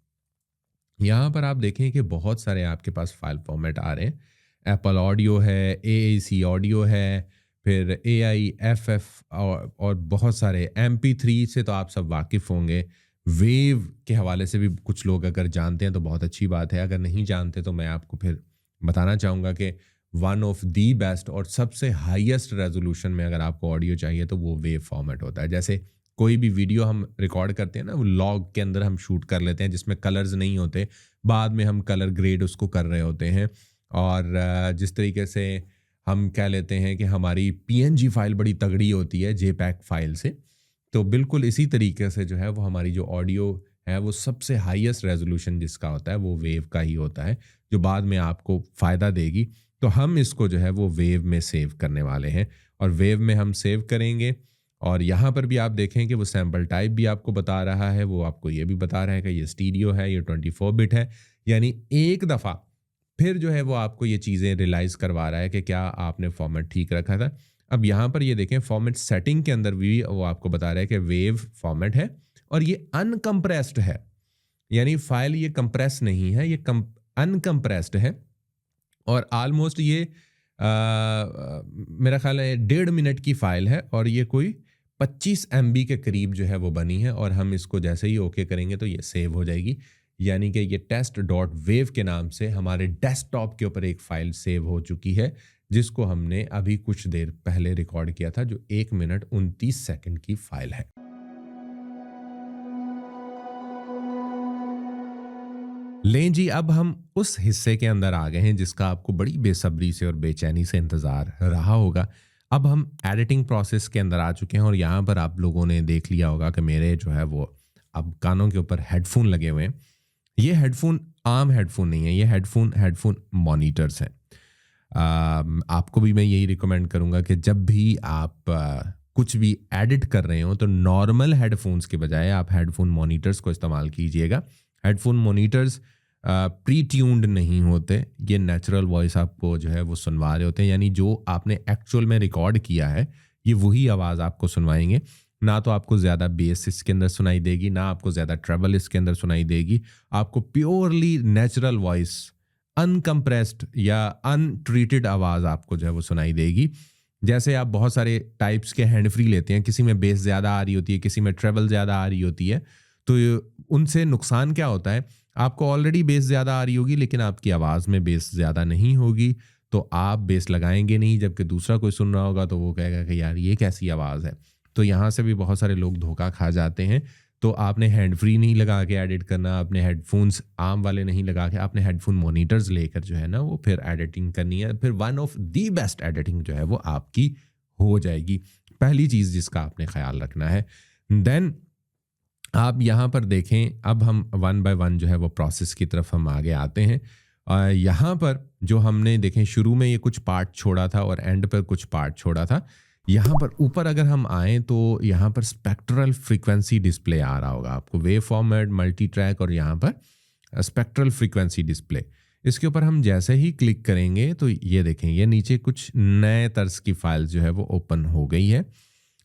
यहाँ पर आप देखें कि बहुत सारे आपके पास फाइल फॉर्मेट आ रहे हैं। एप्पल ऑडियो है, AAC ऑडियो है, फिर AIFF और बहुत सारे MP3 से तो आप सब वाकिफ़ होंगे। वेव के हवाले से भी कुछ लोग अगर जानते हैं तो बहुत अच्छी बात है, अगर नहीं जानते तो मैं आपको फिर बताना चाहूँगा कि वन ऑफ दी बेस्ट और सबसे हाईएस्ट रेजोल्यूशन में अगर आपको ऑडियो चाहिए तो वो वेव फॉर्मेट होता है। जैसे कोई भी वीडियो हम रिकॉर्ड करते हैं ना, वो लॉग के अंदर हम शूट कर लेते हैं जिसमें कलर्स नहीं होते, बाद में हम कलर ग्रेड उसको कर रहे होते हैं। और जिस तरीके से हम कह लेते हैं कि हमारी PNG फाइल बड़ी तगड़ी होती है JPEG फाइल से, तो बिल्कुल इसी तरीके से जो है वो हमारी जो ऑडियो है वो सबसे हाईएस्ट रेजोल्यूशन जिसका होता है वो वेव का ही होता है, जो बाद में आपको फ़ायदा देगी। तो हम इसको जो है वो वेव में सेव करने वाले हैं और वेव में हम सेव करेंगे। और यहाँ पर भी आप देखें कि वो सैम्पल टाइप भी आपको बता रहा है, वो आपको ये भी बता रहा है कि ये स्टीरियो है, ये 24 बिट है। यानी एक दफ़ा फिर जो है वो आपको ये चीज़ें रियलाइज़ करवा रहा है कि क्या आपने फॉर्मेट ठीक रखा था। अब यहाँ पर ये देखें फॉर्मेट सेटिंग के अंदर भी वो आपको बता रहा है कि वेव फॉर्मेट है और ये अनकम्प्रेस्ड है, यानी फाइल ये कंप्रेस नहीं है, ये अनकम्प्रेस्ड है। और आलमोस्ट ये मेरा ख्याल है 1.5 मिनट की फ़ाइल है और ये कोई 25 MB के करीब जो है वो बनी है। और हम इसको जैसे ही ओके करेंगे तो ये सेव हो जाएगी, यानी कि ये test.wav के नाम से हमारे डेस्कटॉप के ऊपर एक फ़ाइल सेव हो चुकी है, जिसको हमने अभी कुछ देर पहले रिकॉर्ड किया था, जो 1 मिनट 29 सेकंड की फ़ाइल है। लें जी, अब हम उस हिस्से के अंदर आ गए हैं जिसका आपको बड़ी बेसब्री से और बेचैनी से इंतज़ार रहा होगा। अब हम एडिटिंग प्रोसेस के अंदर आ चुके हैं और यहाँ पर आप लोगों ने देख लिया होगा कि मेरे जो है वो अब कानों के ऊपर हेडफोन लगे हुए हैं। ये हेडफोन आम हेडफोन नहीं है, ये हेडफोन मॉनिटर्स हैं। आपको भी मैं यही रिकमेंड करूँगा कि जब भी आप कुछ भी एडिट कर रहे हो तो नॉर्मल हेडफोन्स के बजाय आप हेडफोन मॉनिटर्स को इस्तेमाल कीजिएगा। हेडफोन मॉनिटर्स प्री ट्यून्ड नहीं होते, ये नेचुरल वॉइस आपको जो है वो सुनवा रहे होते हैं, यानी जो आपने एक्चुअल में रिकॉर्ड किया है ये वही आवाज़ आपको सुनवाएंगे। ना तो आपको ज़्यादा बेस इसके अंदर सुनाई देगी, ना आपको ज़्यादा ट्रेबल इसके अंदर सुनाई देगी। आपको प्योरली नेचुरल वॉइस, अनकम्प्रेस्ड या अनट्रीटेड आवाज़ आपको जो है वो सुनाई देगी। जैसे आप बहुत सारे टाइप्स के हैंड फ्री लेते हैं, किसी में बेस ज़्यादा आ रही होती है, किसी में ट्रेबल ज़्यादा आ रही होती है, तो उनसे नुकसान क्या होता है, आपको ऑलरेडी बेस ज़्यादा आ रही होगी लेकिन आपकी आवाज़ में बेस ज़्यादा नहीं होगी, तो आप बेस लगाएंगे नहीं, जबकि दूसरा कोई सुन रहा होगा तो वो कहेगा कि यार ये कैसी आवाज़ है। तो यहाँ से भी बहुत सारे लोग धोखा खा जाते हैं। तो आपने हैंड फ्री नहीं लगा के एडिट करना, आपने हेडफोन्स आम वाले नहीं लगा के, आपने हेडफोन मॉनिटर्स लेकर जो है ना वो फिर एडिटिंग करनी है। फिर one of the best editing जो है वो आपकी हो जाएगी। पहली चीज़ जिसका आपने ख्याल रखना है। देन आप यहाँ पर देखें, अब हम वन बाय वन जो है वो प्रोसेस की तरफ हम आगे आते हैं। यहाँ पर जो हमने देखें शुरू में ये कुछ पार्ट छोड़ा था और एंड पर कुछ पार्ट छोड़ा था। यहाँ पर ऊपर अगर हम आएँ तो यहाँ पर स्पेक्ट्रल फ्रीक्वेंसी डिस्प्ले आ रहा होगा आपको, वेव फॉर्मेट, मल्टी ट्रैक और यहाँ पर स्पेक्ट्रल फ्रीक्वेंसी डिस्प्ले। इसके ऊपर हम जैसे ही क्लिक करेंगे तो ये देखें, ये नीचे कुछ नए तर्ज की फाइल जो है वो ओपन हो गई है।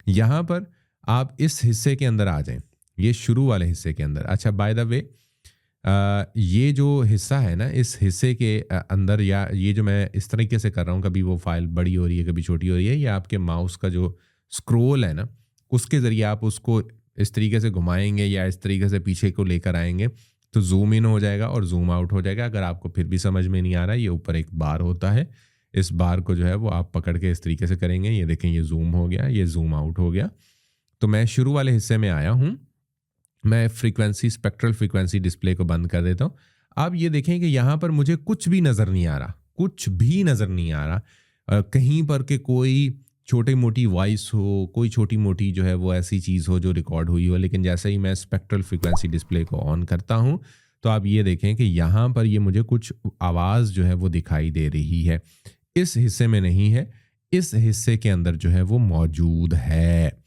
यहाँ पर आप इस हिस्से के अंदर आ जाएं, ये शुरू वाले हिस्से के अंदर। अच्छा, बाय द वे ये जो हिस्सा है ना, इस हिस्से के अंदर, या ये जो मैं इस तरीके से कर रहा हूँ, कभी वो फाइल बड़ी हो रही है कभी छोटी हो रही है, या आपके माउस का जो स्क्रोल है ना, उसके ज़रिए आप उसको इस तरीके से घुमाएंगे या इस तरीके से पीछे को लेकर आएंगे तो जूम इन हो जाएगा और जूम आउट हो जाएगा। अगर आपको फिर भी समझ में नहीं आ रहा, ये ऊपर एक बार होता है, इस बार को जो है वो आप पकड़ के इस तरीके से करेंगे, ये देखें ये जूम हो गया, ये जूम आउट हो गया। तो मैं शुरू वाले हिस्से में आया हूँ, मैं फ्रीक्वेंसी, स्पेक्ट्रल फ्रीक्वेंसी डिस्प्ले को बंद कर देता हूँ। आप ये देखें कि यहाँ पर मुझे कुछ भी नज़र नहीं आ रहा, कुछ भी नज़र नहीं आ रहा कहीं पर के कोई छोटी मोटी वॉइस हो, कोई छोटी मोटी जो है वो ऐसी चीज़ हो जो रिकॉर्ड हुई हो। लेकिन जैसे ही मैं स्पेक्ट्रल फ्रीक्वेंसी डिस्प्ले को ऑन करता हूँ तो आप ये देखें कि यहाँ पर ये मुझे कुछ आवाज़ जो है वो दिखाई दे रही है। इस हिस्से में नहीं है, इस हिस्से के अंदर जो है वो मौजूद है।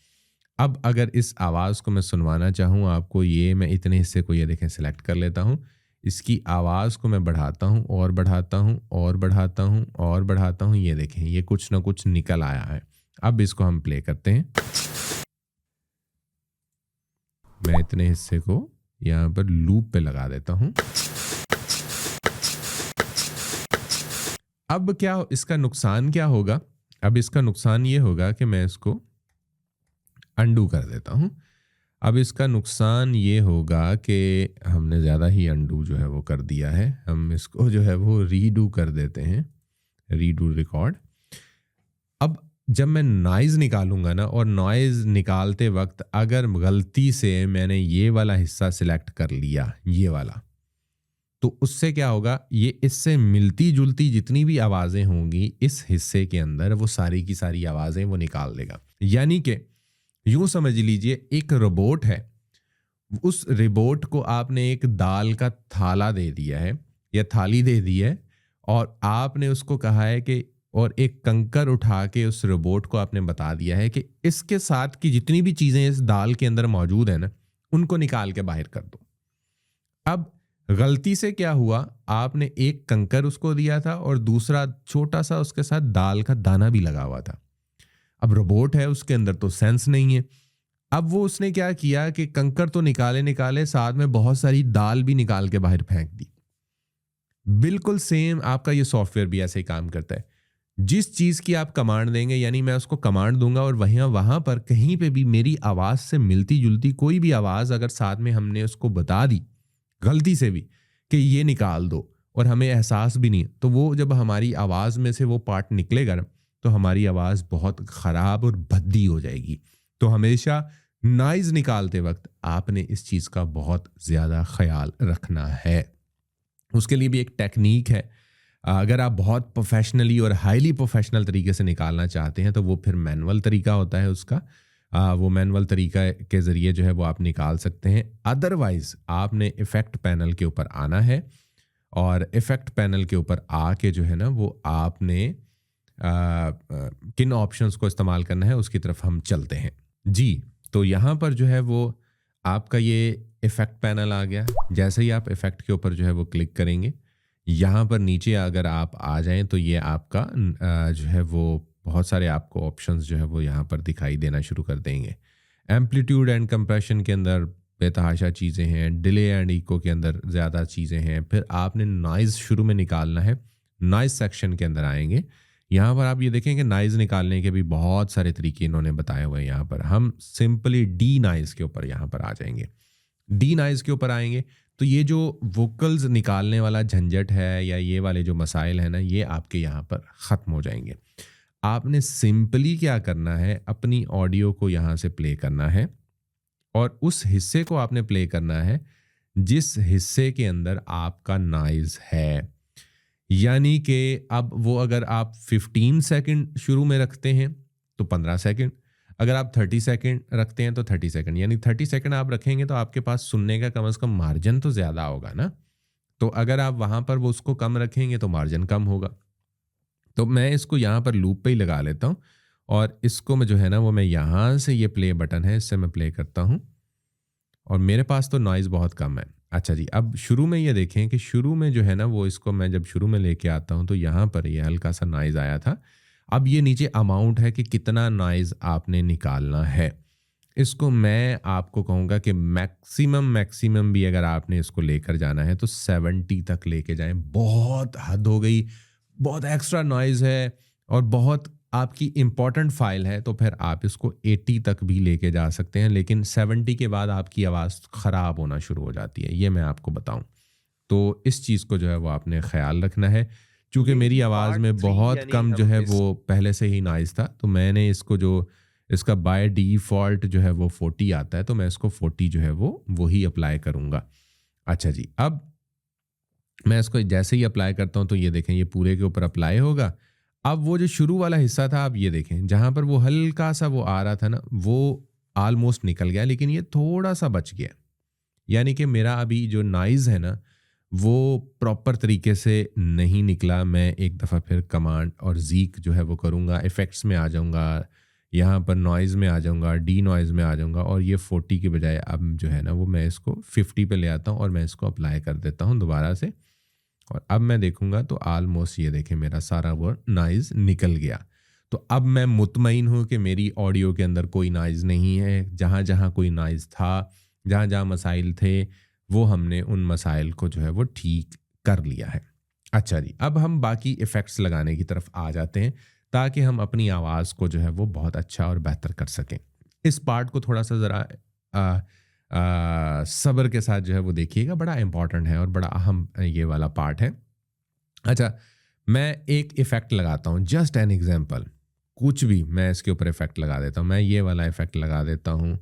अब अगर इस आवाज़ को मैं सुनवाना चाहूँ आपको, ये मैं इतने हिस्से को ये देखें सिलेक्ट कर लेता हूँ, इसकी आवाज़ को मैं बढ़ाता हूँ और बढ़ाता हूँ और बढ़ाता हूँ और बढ़ाता हूँ, ये देखें ये कुछ ना कुछ निकल आया है। अब इसको हम प्ले करते हैं। मैं इतने हिस्से को यहाँ पर लूप पे लगा देता हूँ। अब क्या इसका नुकसान क्या होगा? अब इसका नुकसान ये होगा कि मैं इसको अंडू कर देता हूँ। अब इसका नुकसान ये होगा कि हमने ज़्यादा ही अंडू जो है वो कर दिया है। हम इसको जो है वो रीडू कर देते हैं, रीडू रिकॉर्ड। अब जब मैं नॉइज़ निकालूंगा ना, और नॉइज़ निकालते वक्त अगर गलती से मैंने ये वाला हिस्सा सिलेक्ट कर लिया, ये वाला, तो उससे क्या होगा, ये इससे मिलती जुलती जितनी भी आवाज़ें होंगी इस हिस्से के अंदर, वो सारी की सारी आवाज़ें वो निकाल देगा। यानी कि यूं समझ लीजिए एक रोबोट है, उस रोबोट को आपने एक दाल का थाला दे दिया है या थाली दे दी है, और आपने उसको कहा है कि, और एक कंकर उठा के उस रोबोट को आपने बता दिया है कि इसके साथ की जितनी भी चीज़ें इस दाल के अंदर मौजूद है ना, उनको निकाल के बाहर कर दो। अब गलती से क्या हुआ, आपने एक कंकर उसको दिया था और दूसरा छोटा सा उसके साथ दाल का दाना भी लगा हुआ था। अब रोबोट है, उसके अंदर तो सेंस नहीं है। अब वो उसने क्या किया कि कंकर तो निकाले, साथ में बहुत सारी दाल भी निकाल के बाहर फेंक दी। बिल्कुल सेम आपका ये सॉफ्टवेयर भी ऐसे ही काम करता है। जिस चीज़ की आप कमांड देंगे, यानी मैं उसको कमांड दूंगा और वहाँ पर कहीं पे भी मेरी आवाज़ से मिलती जुलती कोई भी आवाज़ अगर साथ में हमने उसको बता दी गलती से भी कि ये निकाल दो, और हमें एहसास भी नहीं, तो वो जब हमारी आवाज़ में से वो पार्ट निकलेगा ना, तो हमारी आवाज़ बहुत ख़राब और भद्दी हो जाएगी। तो हमेशा नॉइज़ निकालते वक्त आपने इस चीज़ का बहुत ज़्यादा ख्याल रखना है। उसके लिए भी एक टेक्निक है। अगर आप बहुत प्रोफेशनली और हाईली प्रोफेशनल तरीके से निकालना चाहते हैं तो वो फिर मैनुअल तरीका होता है उसका। वो मैनुअल तरीका के ज़रिए जो है वो आप निकाल सकते हैं। अदरवाइज़ आपने इफ़ेक्ट पैनल के ऊपर आना है, और इफ़ेक्ट पैनल के ऊपर आके जो है ना वो आपने किन ऑप्शंस को इस्तेमाल करना है उसकी तरफ हम चलते हैं जी। तो यहाँ पर जो है वो आपका ये इफ़ेक्ट पैनल आ गया। जैसे ही आप इफ़ेक्ट के ऊपर जो है वो क्लिक करेंगे, यहाँ पर नीचे अगर आप आ जाएं तो ये आपका जो है वो बहुत सारे आपको ऑप्शंस जो है वो यहाँ पर दिखाई देना शुरू कर देंगे। एम्पलीट्यूड एंड कंप्रेशन के अंदर बेतहाशा चीज़ें हैं, डिले एंड इको के अंदर ज़्यादा चीज़ें हैं। फिर आपने नॉइज़ शुरू में निकालना है, नॉइज़ सेक्शन के अंदर आएंगे। यहाँ पर आप ये देखेंगे नॉइज़ निकालने के भी बहुत सारे तरीके इन्होंने बताए हुए हैं। यहाँ पर हम सिंपली डी नॉइज़ के ऊपर यहाँ पर आ जाएंगे। डी नॉइज़ के ऊपर आएंगे तो ये जो वोकल्स निकालने वाला झंझट है या ये वाले जो मसाइल है ना, ये आपके यहाँ पर ख़त्म हो जाएंगे। आपने सिंपली क्या करना है, अपनी ऑडियो को यहाँ से प्ले करना है और उस हिस्से को आपने प्ले करना है जिस हिस्से के अंदर आपका नॉइज़ है। यानी कि अब वो अगर आप 15 सेकंड शुरू में रखते हैं तो 15 सेकंड, अगर आप 30 सेकंड रखते हैं तो 30 सेकंड, यानी 30 सेकंड आप रखेंगे तो आपके पास सुनने का कम से कम मार्जिन तो ज़्यादा होगा ना। तो अगर आप वहाँ पर वो उसको कम रखेंगे तो मार्जिन कम होगा। तो मैं इसको यहाँ पर लूप पे ही लगा लेता हूँ और इसको मैं जो है ना वो मैं यहाँ से ये प्ले बटन है इससे मैं प्ले करता हूँ और मेरे पास तो नॉइज़ बहुत कम है। अच्छा जी, अब शुरू में ये देखें कि शुरू में जो है ना वो इसको मैं जब शुरू में लेके आता हूँ तो यहाँ पर ये हल्का सा नॉइज़ आया था। अब ये नीचे अमाउंट है कि कितना नॉइज़ आपने निकालना है। इसको मैं आपको कहूँगा कि मैक्सिमम भी अगर आपने इसको लेकर जाना है तो 70 तक लेके जाएं। बहुत हद हो गई, बहुत एक्स्ट्रा नॉइज़ है और बहुत आपकी इम्पॉर्टेंट फाइल है, तो फिर आप इसको 80 तक भी लेके जा सकते हैं, लेकिन 70 के बाद आपकी आवाज़ ख़राब होना शुरू हो जाती है, ये मैं आपको बताऊं। तो इस चीज़ को जो है वो आपने ख्याल रखना है। चूँकि मेरी आवाज़ में बहुत कम जो है वो पहले से ही नॉइज़ था, तो मैंने इसको जो इसका बाय डिफ़ॉल्ट जो है वो 40 आता है, तो मैं इसको 40 जो है वो ही अप्लाई करूँगा। अच्छा जी, अब मैं इसको जैसे ही अप्लाई करता हूँ तो ये देखें ये पूरे के ऊपर अप्लाई होगा। अब वो जो शुरू वाला हिस्सा था आप ये देखें, जहाँ पर वो हल्का सा वो आ रहा था ना, वो ऑलमोस्ट निकल गया, लेकिन ये थोड़ा सा बच गया। यानी कि मेरा अभी जो नॉइज़ है ना वो प्रॉपर तरीके से नहीं निकला। मैं एक दफ़ा फिर कमांड और ज़ीक जो है वो करूँगा, इफ़ेक्ट्स में आ जाऊँगा, यहाँ पर नॉइज़ में आ जाऊँगा, डी नॉइज़ में आ जाऊँगा और ये 40 के बजाय अब जो है ना वो मैं इसको 50 पे ले आता हूँ और मैं इसको अप्लाई कर देता हूँ दोबारा से। और अब मैं देखूंगा तो ऑलमोस्ट ये देखें मेरा सारा वो नॉइज़ निकल गया। तो अब मैं मुतमईन हूँ कि मेरी ऑडियो के अंदर कोई नॉइज़ नहीं है। जहाँ जहाँ कोई नॉइज़ था, जहाँ जहाँ मसाइल थे, वो हमने उन मसाइल को जो है वो ठीक कर लिया है। अच्छा जी, अब हम बाकी इफ़ेक्ट्स लगाने की तरफ आ जाते हैं ताकि हम अपनी आवाज़ को जो है वो बहुत अच्छा और बेहतर कर सकें। इस पार्ट को थोड़ा सा ज़रा सब्र के साथ जो है वो देखिएगा, बड़ा इंपॉर्टेंट है और बड़ा अहम ये वाला पार्ट है। अच्छा, मैं एक इफ़ेक्ट लगाता हूँ, जस्ट एन एग्जांपल, कुछ भी मैं इसके ऊपर इफ़ेक्ट लगा देता हूँ। मैं ये वाला इफ़ेक्ट लगा देता हूँ।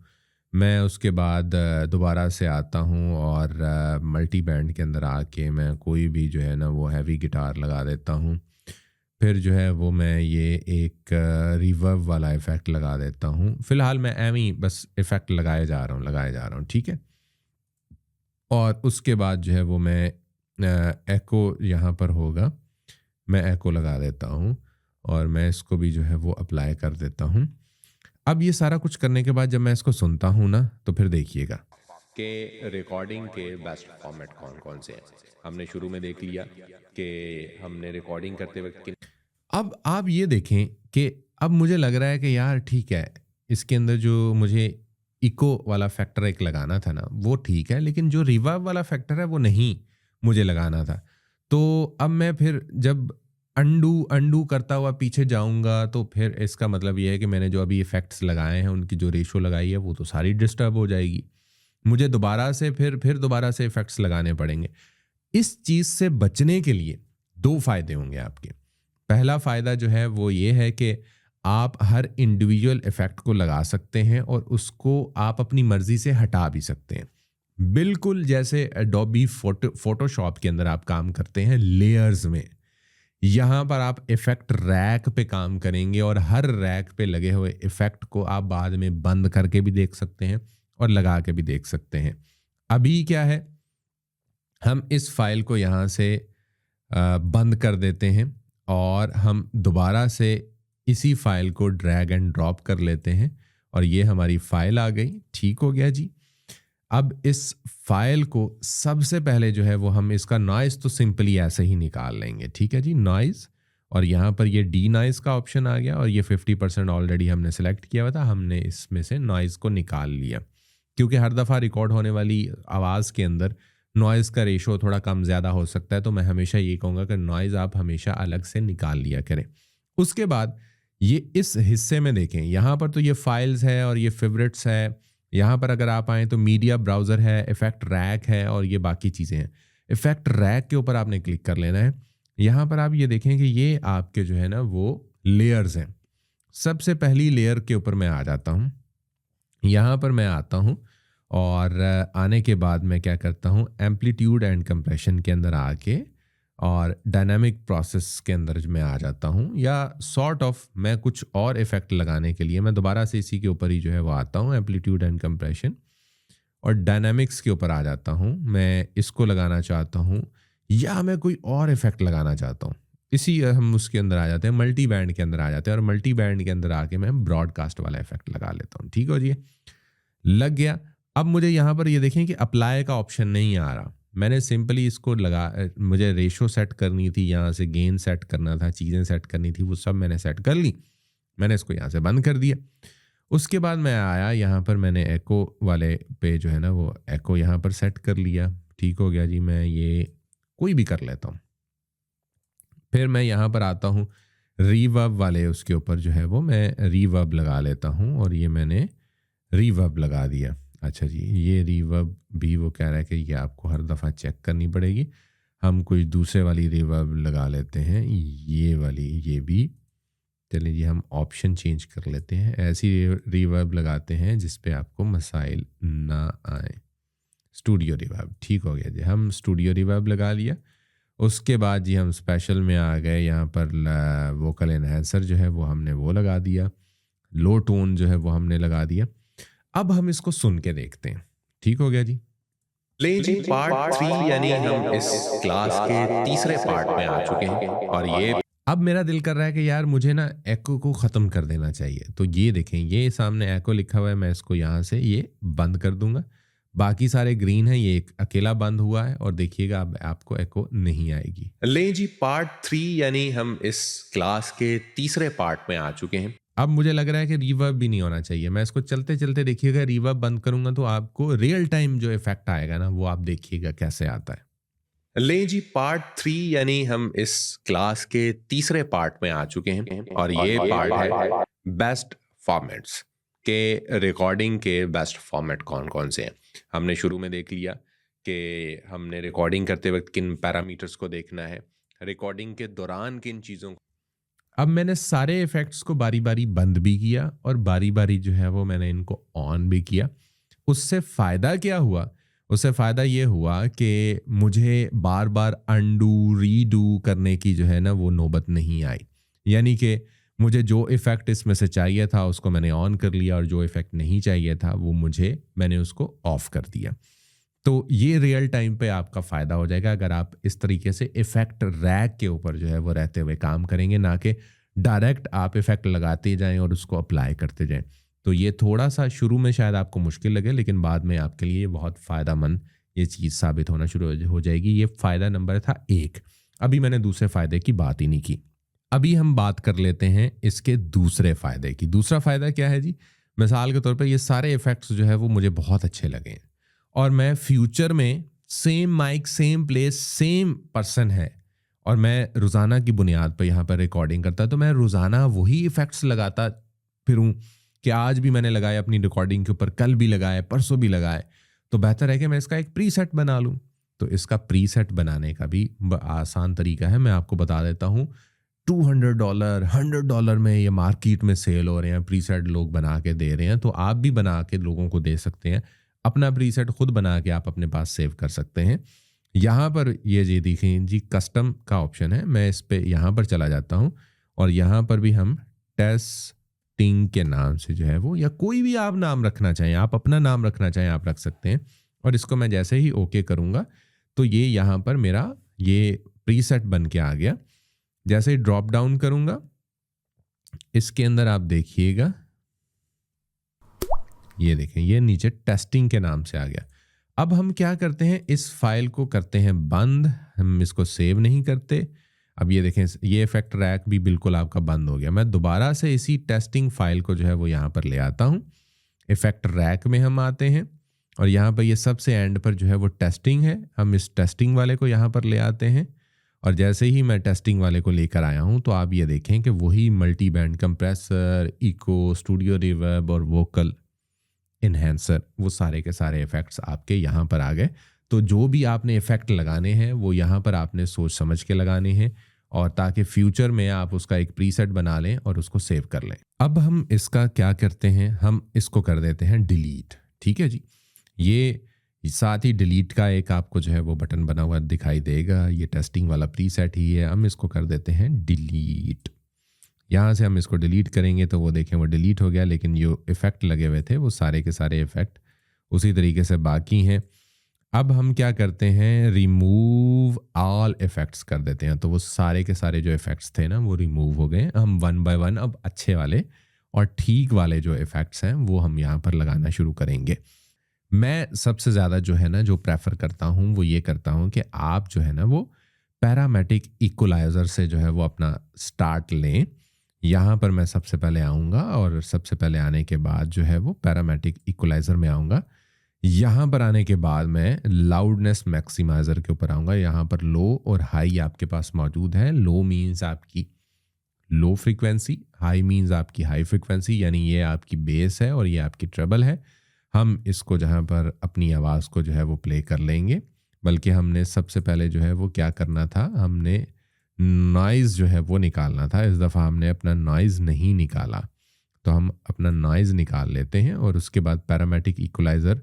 मैं उसके बाद दोबारा से आता हूँ और मल्टी बैंड के अंदर आके मैं कोई भी जो है ना वो हैवी गिटार लगा देता हूँ। फिर जो है वो मैं ये एक रिवर्ब वाला इफ़ेक्ट लगा देता हूँ। फ़िलहाल मैं एम ही बस इफ़ेक्ट लगाए जा रहा हूँ, ठीक है। और उसके बाद जो है वो मैं एको यहाँ पर होगा, मैं एको लगा देता हूँ और मैं इसको भी जो है वो अप्लाई कर देता हूँ। अब ये सारा कुछ करने के बाद जब मैं इसको सुनता हूँ ना तो फिर देखिएगा कि रिकॉर्डिंग के बेस्ट फॉर्मेट कौन कौन से हैं। हमने शुरू में देख लिया कि हमने रिकॉर्डिंग करते वक्त अब आप ये देखें कि अब मुझे लग रहा है कि यार ठीक है, इसके अंदर जो मुझे इको वाला फैक्टर एक लगाना था ना वो ठीक है, लेकिन जो रिवर्ब वाला फैक्टर है वो नहीं मुझे लगाना था। तो अब मैं फिर जब अंडू करता हुआ पीछे जाऊंगा तो फिर इसका मतलब ये है कि मैंने जो अभी इफ़ेक्ट्स लगाए हैं उनकी जो रेशो लगाई है वो तो सारी डिस्टर्ब हो जाएगी। मुझे दोबारा से फिर दोबारा से इफ़ेक्ट्स लगाने पड़ेंगे। इस चीज़ से बचने के लिए दो फ़ायदे होंगे आपके। पहला फ़ायदा जो है वो ये है कि आप हर इंडिविजुअल इफ़ेक्ट को लगा सकते हैं और उसको आप अपनी मर्ज़ी से हटा भी सकते हैं। बिल्कुल जैसे एडोबी फ़ोटोशॉप के अंदर आप काम करते हैं लेयर्स में, यहाँ पर आप इफ़ेक्ट रैक पे काम करेंगे और हर रैक पे लगे हुए इफ़ेक्ट को आप बाद में बंद करके भी देख सकते हैं और लगा के भी देख सकते हैं। अभी क्या है, हम इस फाइल को यहाँ से बंद कर देते हैं और हम दोबारा से इसी फाइल को ड्रैग एंड ड्रॉप कर लेते हैं और ये हमारी फाइल आ गई। ठीक हो गया जी। अब इस फाइल को सबसे पहले जो है वो हम इसका नॉइज़ तो सिंपली ऐसे ही निकाल लेंगे, ठीक है जी, नॉइज़। और यहाँ पर ये डी नॉइज़ का ऑप्शन आ गया और ये 50% ऑलरेडी हमने सेलेक्ट किया हुआ था, हमने इसमें से नॉइज़ को निकाल लिया। क्योंकि हर दफ़ा रिकॉर्ड होने वाली आवाज़ के अंदर नॉइज़ का रेशो थोड़ा कम ज़्यादा हो सकता है, तो मैं हमेशा ये कहूँगा कि नॉइज़ आप हमेशा अलग से निकाल लिया करें। उसके बाद ये इस हिस्से में देखें, यहाँ पर तो ये फाइल्स है और ये फेवरेट्स है। यहाँ पर अगर आप आएँ तो मीडिया ब्राउज़र है, इफ़ेक्ट रैक है और ये बाकी चीज़ें हैं। इफ़ेक्ट रैक के ऊपर आपने क्लिक कर लेना है। यहाँ पर आप ये देखें कि ये आपके जो है ना वो लेयर्स हैं। सबसे पहली लेयर के ऊपर मैं आ जाता हूँ। यहाँ पर मैं आता हूँ और आने के बाद मैं क्या करता हूँ, एम्पलीट्यूड एंड कंप्रेशन के अंदर आके और डायनामिक प्रोसेस के अंदर मैं आ जाता हूँ, या सॉर्ट ऑफ मैं कुछ और इफ़ेक्ट लगाने के लिए मैं दोबारा से इसी के ऊपर ही जो है वो आता हूँ, एम्पलीट्यूड एंड कंप्रेशन, और डायनामिक्स के ऊपर आ जाता हूँ। मैं इसको लगाना चाहता हूँ या मैं कोई और इफ़ेक्ट लगाना चाहता हूँ, इसी हम उसके अंदर आ जाते हैं, मल्टी बैंड के अंदर आ जाते हैं और मल्टी बैंड के अंदर आके मैं ब्रॉडकास्ट वाला इफ़ेक्ट लगा लेता हूँ। ठीक हो जी, लग गया। अब मुझे यहाँ पर ये देखें कि अप्लाई का ऑप्शन नहीं आ रहा। मैंने सिंपली इसको मुझे रेशो सेट करनी थी, यहाँ से गेन सेट करना था, चीज़ें सेट करनी थी, वो सब मैंने सेट कर ली। मैंने इसको यहाँ से बंद कर दिया। उसके बाद मैं आया यहाँ पर, मैंने एको वाले पे जो है ना वो एको यहाँ पर सेट कर लिया। ठीक हो गया जी, मैं ये कोई भी कर लेता हूँ। फिर मैं यहाँ पर आता हूँ रीवर्ब वाले, उसके ऊपर जो है वो मैं रीवर्ब लगा लेता हूँ और ये मैंने रीवर्ब लगा दिया। अच्छा जी, ये रीवर्ब भी वो कह रहा है कि ये आपको हर दफ़ा चेक करनी पड़ेगी। हम कोई दूसरे वाली रीवर्ब लगा लेते हैं, ये वाली, ये भी चलिए जी हम ऑप्शन चेंज कर लेते हैं। ऐसी रीवर्ब लगाते हैं जिस पे आपको मसाइल ना आए। स्टूडियो रिवर्ब, ठीक हो गया जी, हम स्टूडियो रिवर्ब लगा लिया। उसके बाद जी हम स्पेशल में आ गए, यहाँ पर वोकल एनहेंसर जो है वो हमने वो लगा दिया, लो टोन जो है वो हमने लगा दिया। अब हम इसको सुन के देखते हैं। ठीक हो गया जी। ले जी पार्ट 3 यानी हम इस क्लास के तीसरे पार्ट में आ चुके हैं और ये अब मेरा दिल कर रहा है कि यार मुझे ना एको को ख़त्म कर देना चाहिए। तो ये देखें, ये सामने एको लिखा हुआ है, मैं इसको यहाँ से ये बंद कर दूंगा। बाकी सारे ग्रीन है, ये एक अकेला बंद हुआ है और देखिएगा अब आपको एको नहीं आएगी। ले जी पार्ट 3 यानी हम इस क्लास के तीसरे पार्ट में आ चुके हैं। अब मुझे लग रहा है कि रिवर्ब भी नहीं होना चाहिए। मैं इसको चलते चलते देखिएगा, रिवर्ब बंद करूंगा तो आपको रियल टाइम जो इफेक्ट आएगा ना वो आप देखिएगा कैसे आता है। ले जी पार्ट 3 यानी हम इस क्लास के तीसरे पार्ट में आ चुके हैं और ये पार्ट है बेस्ट फॉर्मेट्स के, रिकॉर्डिंग के बेस्ट फॉर्मेट कौन कौन से हैं। हमने शुरू में देख लिया कि हमने रिकॉर्डिंग करते वक्त किन पैरामीटर्स को देखना है, रिकॉर्डिंग के दौरान किन चीज़ों को। अब मैंने सारे इफेक्ट्स को बारी बारी बंद भी किया और बारी बारी जो है वो मैंने इनको ऑन भी किया। उससे फ़ायदा क्या हुआ? उससे फ़ायदा ये हुआ कि मुझे बार बार अंडू रीडू करने की जो है ना वो नौबत नहीं आई। यानी कि मुझे जो इफ़ेक्ट इसमें से चाहिए था उसको मैंने ऑन कर लिया और जो इफ़ेक्ट नहीं चाहिए था वो मैंने उसको ऑफ़ कर दिया। तो ये रियल टाइम पे आपका फ़ायदा हो जाएगा अगर आप इस तरीके से इफ़ेक्ट रैक के ऊपर जो है वो रहते हुए काम करेंगे, ना कि डायरेक्ट आप इफ़ेक्ट लगाते जाएं और उसको अप्लाई करते जाएं। तो ये थोड़ा सा शुरू में शायद आपको मुश्किल लगे, लेकिन बाद में आपके लिए बहुत फ़ायदेमंद ये चीज़ साबित होना शुरू हो जाएगी। ये फ़ायदा नंबर था 1। अभी मैंने दूसरे फ़ायदे की बात ही नहीं की। अभी हम बात कर लेते हैं इसके दूसरे फ़ायदे की। दूसरा फ़ायदा क्या है जी? मिसाल के तौर पर ये सारे इफ़ेक्ट्स जो है वो मुझे बहुत अच्छे लगे हैं और मैं फ्यूचर में same mic, same place, same person है और मैं रोज़ाना की बुनियाद पर यहाँ पर रिकॉर्डिंग करता, तो मैं रोज़ाना वही इफ़ेक्ट्स लगाता फिरूँ कि आज भी मैंने लगाए अपनी रिकॉर्डिंग के ऊपर, कल भी लगाए, परसों भी लगाए। तो बेहतर है कि मैं इसका एक प्रीसेट बना लूँ। तो इसका प्रीसेट बनाने का भी आसान तरीका है, मैं आपको बता देता हूँ। $200, $100 में ये मार्केट में सेल हो रहे हैं, प्रीसेट लोग बना के दे रहे हैं। तो आप भी बना के लोगों को दे सकते हैं। अपना प्रीसेट खुद बना के आप अपने पास सेव कर सकते हैं। यहाँ पर ये देखें जी, कस्टम का ऑप्शन है। मैं इस पे यहाँ पर चला जाता हूँ और यहाँ पर भी हम टेस्टिंग के नाम से जो है वो, या कोई भी आप नाम रखना चाहें, आप अपना नाम रखना चाहें आप रख सकते हैं। और इसको मैं जैसे ही ओके करूँगा तो ये यहाँ पर मेरा ये प्रीसेट बन के आ गया। जैसे ही ड्रॉप डाउन करूँगा इसके अंदर आप देखिएगा, ये देखें ये नीचे टेस्टिंग के नाम से आ गया। अब हम क्या करते हैं, इस फाइल को करते हैं बंद, हम इसको सेव नहीं करते। अब ये देखें ये इफेक्ट रैक भी बिल्कुल आपका बंद हो गया। मैं दोबारा से इसी टेस्टिंग फाइल को जो है वो यहाँ पर ले आता हूँ। इफेक्ट रैक में हम आते हैं और यहाँ पर ये सबसे एंड पर जो है वो टेस्टिंग है, हम इस टेस्टिंग वाले को यहाँ पर ले आते हैं। और जैसे ही मैं टेस्टिंग वाले को लेकर आया हूँ तो आप ये देखें कि वही multi band compressor, echo, studio reverb और वोकल इन्हेंसर, वो सारे के सारे इफ़ेक्ट्स आपके यहाँ पर आ गए। तो जो भी आपने इफ़ेक्ट लगाने हैं वो यहाँ पर आपने सोच समझ के लगाने हैं, और ताकि फ्यूचर में आप उसका एक प्रीसेट बना लें और उसको सेव कर लें। अब हम इसका क्या करते हैं, हम इसको कर देते हैं डिलीट। ठीक है जी, ये साथ ही डिलीट का एक आपको जो है वो बटन बना हुआ दिखाई देगा, ये टेस्टिंग वाला प्रीसेट ही है। हम इसको कर देते हैं डिलीट। यहाँ से हम इसको डिलीट करेंगे तो वो देखें वो डिलीट हो गया, लेकिन जो इफ़ेक्ट लगे हुए थे वो सारे के सारे इफ़ेक्ट उसी तरीके से बाकी हैं। अब हम क्या करते हैं, रिमूव ऑल इफ़ेक्ट्स कर देते हैं। तो वो सारे के सारे जो इफ़ेक्ट्स थे ना वो रिमूव हो गए। हम 1 बाय 1 अब अच्छे वाले और ठीक वाले जो इफ़ेक्ट्स हैं वो हम यहाँ पर लगाना शुरू करेंगे। मैं सबसे ज़्यादा जो है ना जो प्रेफर करता हूँ वो ये करता हूँ कि आप जो है ना वो पैरामेटिक इक्वलाइज़र से जो है वो अपना स्टार्ट लें। यहाँ पर मैं सबसे पहले आऊँगा और सबसे पहले आने के बाद जो है वो पैरामेट्रिक इक्वलाइज़र में आऊँगा। यहाँ पर आने के बाद मैं लाउडनेस मैक्सिमाइज़र के ऊपर आऊँगा। यहाँ पर लो और हाई आपके पास मौजूद है। लो मीन्स आपकी लो फ्रीक्वेंसी, हाई मीन्स आपकी हाई फ्रीक्वेंसी, यानी ये आपकी बेस है और ये आपकी ट्रेबल है। हम इसको जहाँ पर अपनी आवाज़ को जो है वो प्ले कर लेंगे, बल्कि हमने सबसे पहले जो है वो क्या करना था, हमने नॉइज़ जो है वो निकालना था। इस दफ़ा हमने अपना नॉइज़ नहीं निकाला, तो हम अपना नॉइज़ निकाल लेते हैं और उसके बाद पैरामेट्रिक इक्वलाइज़र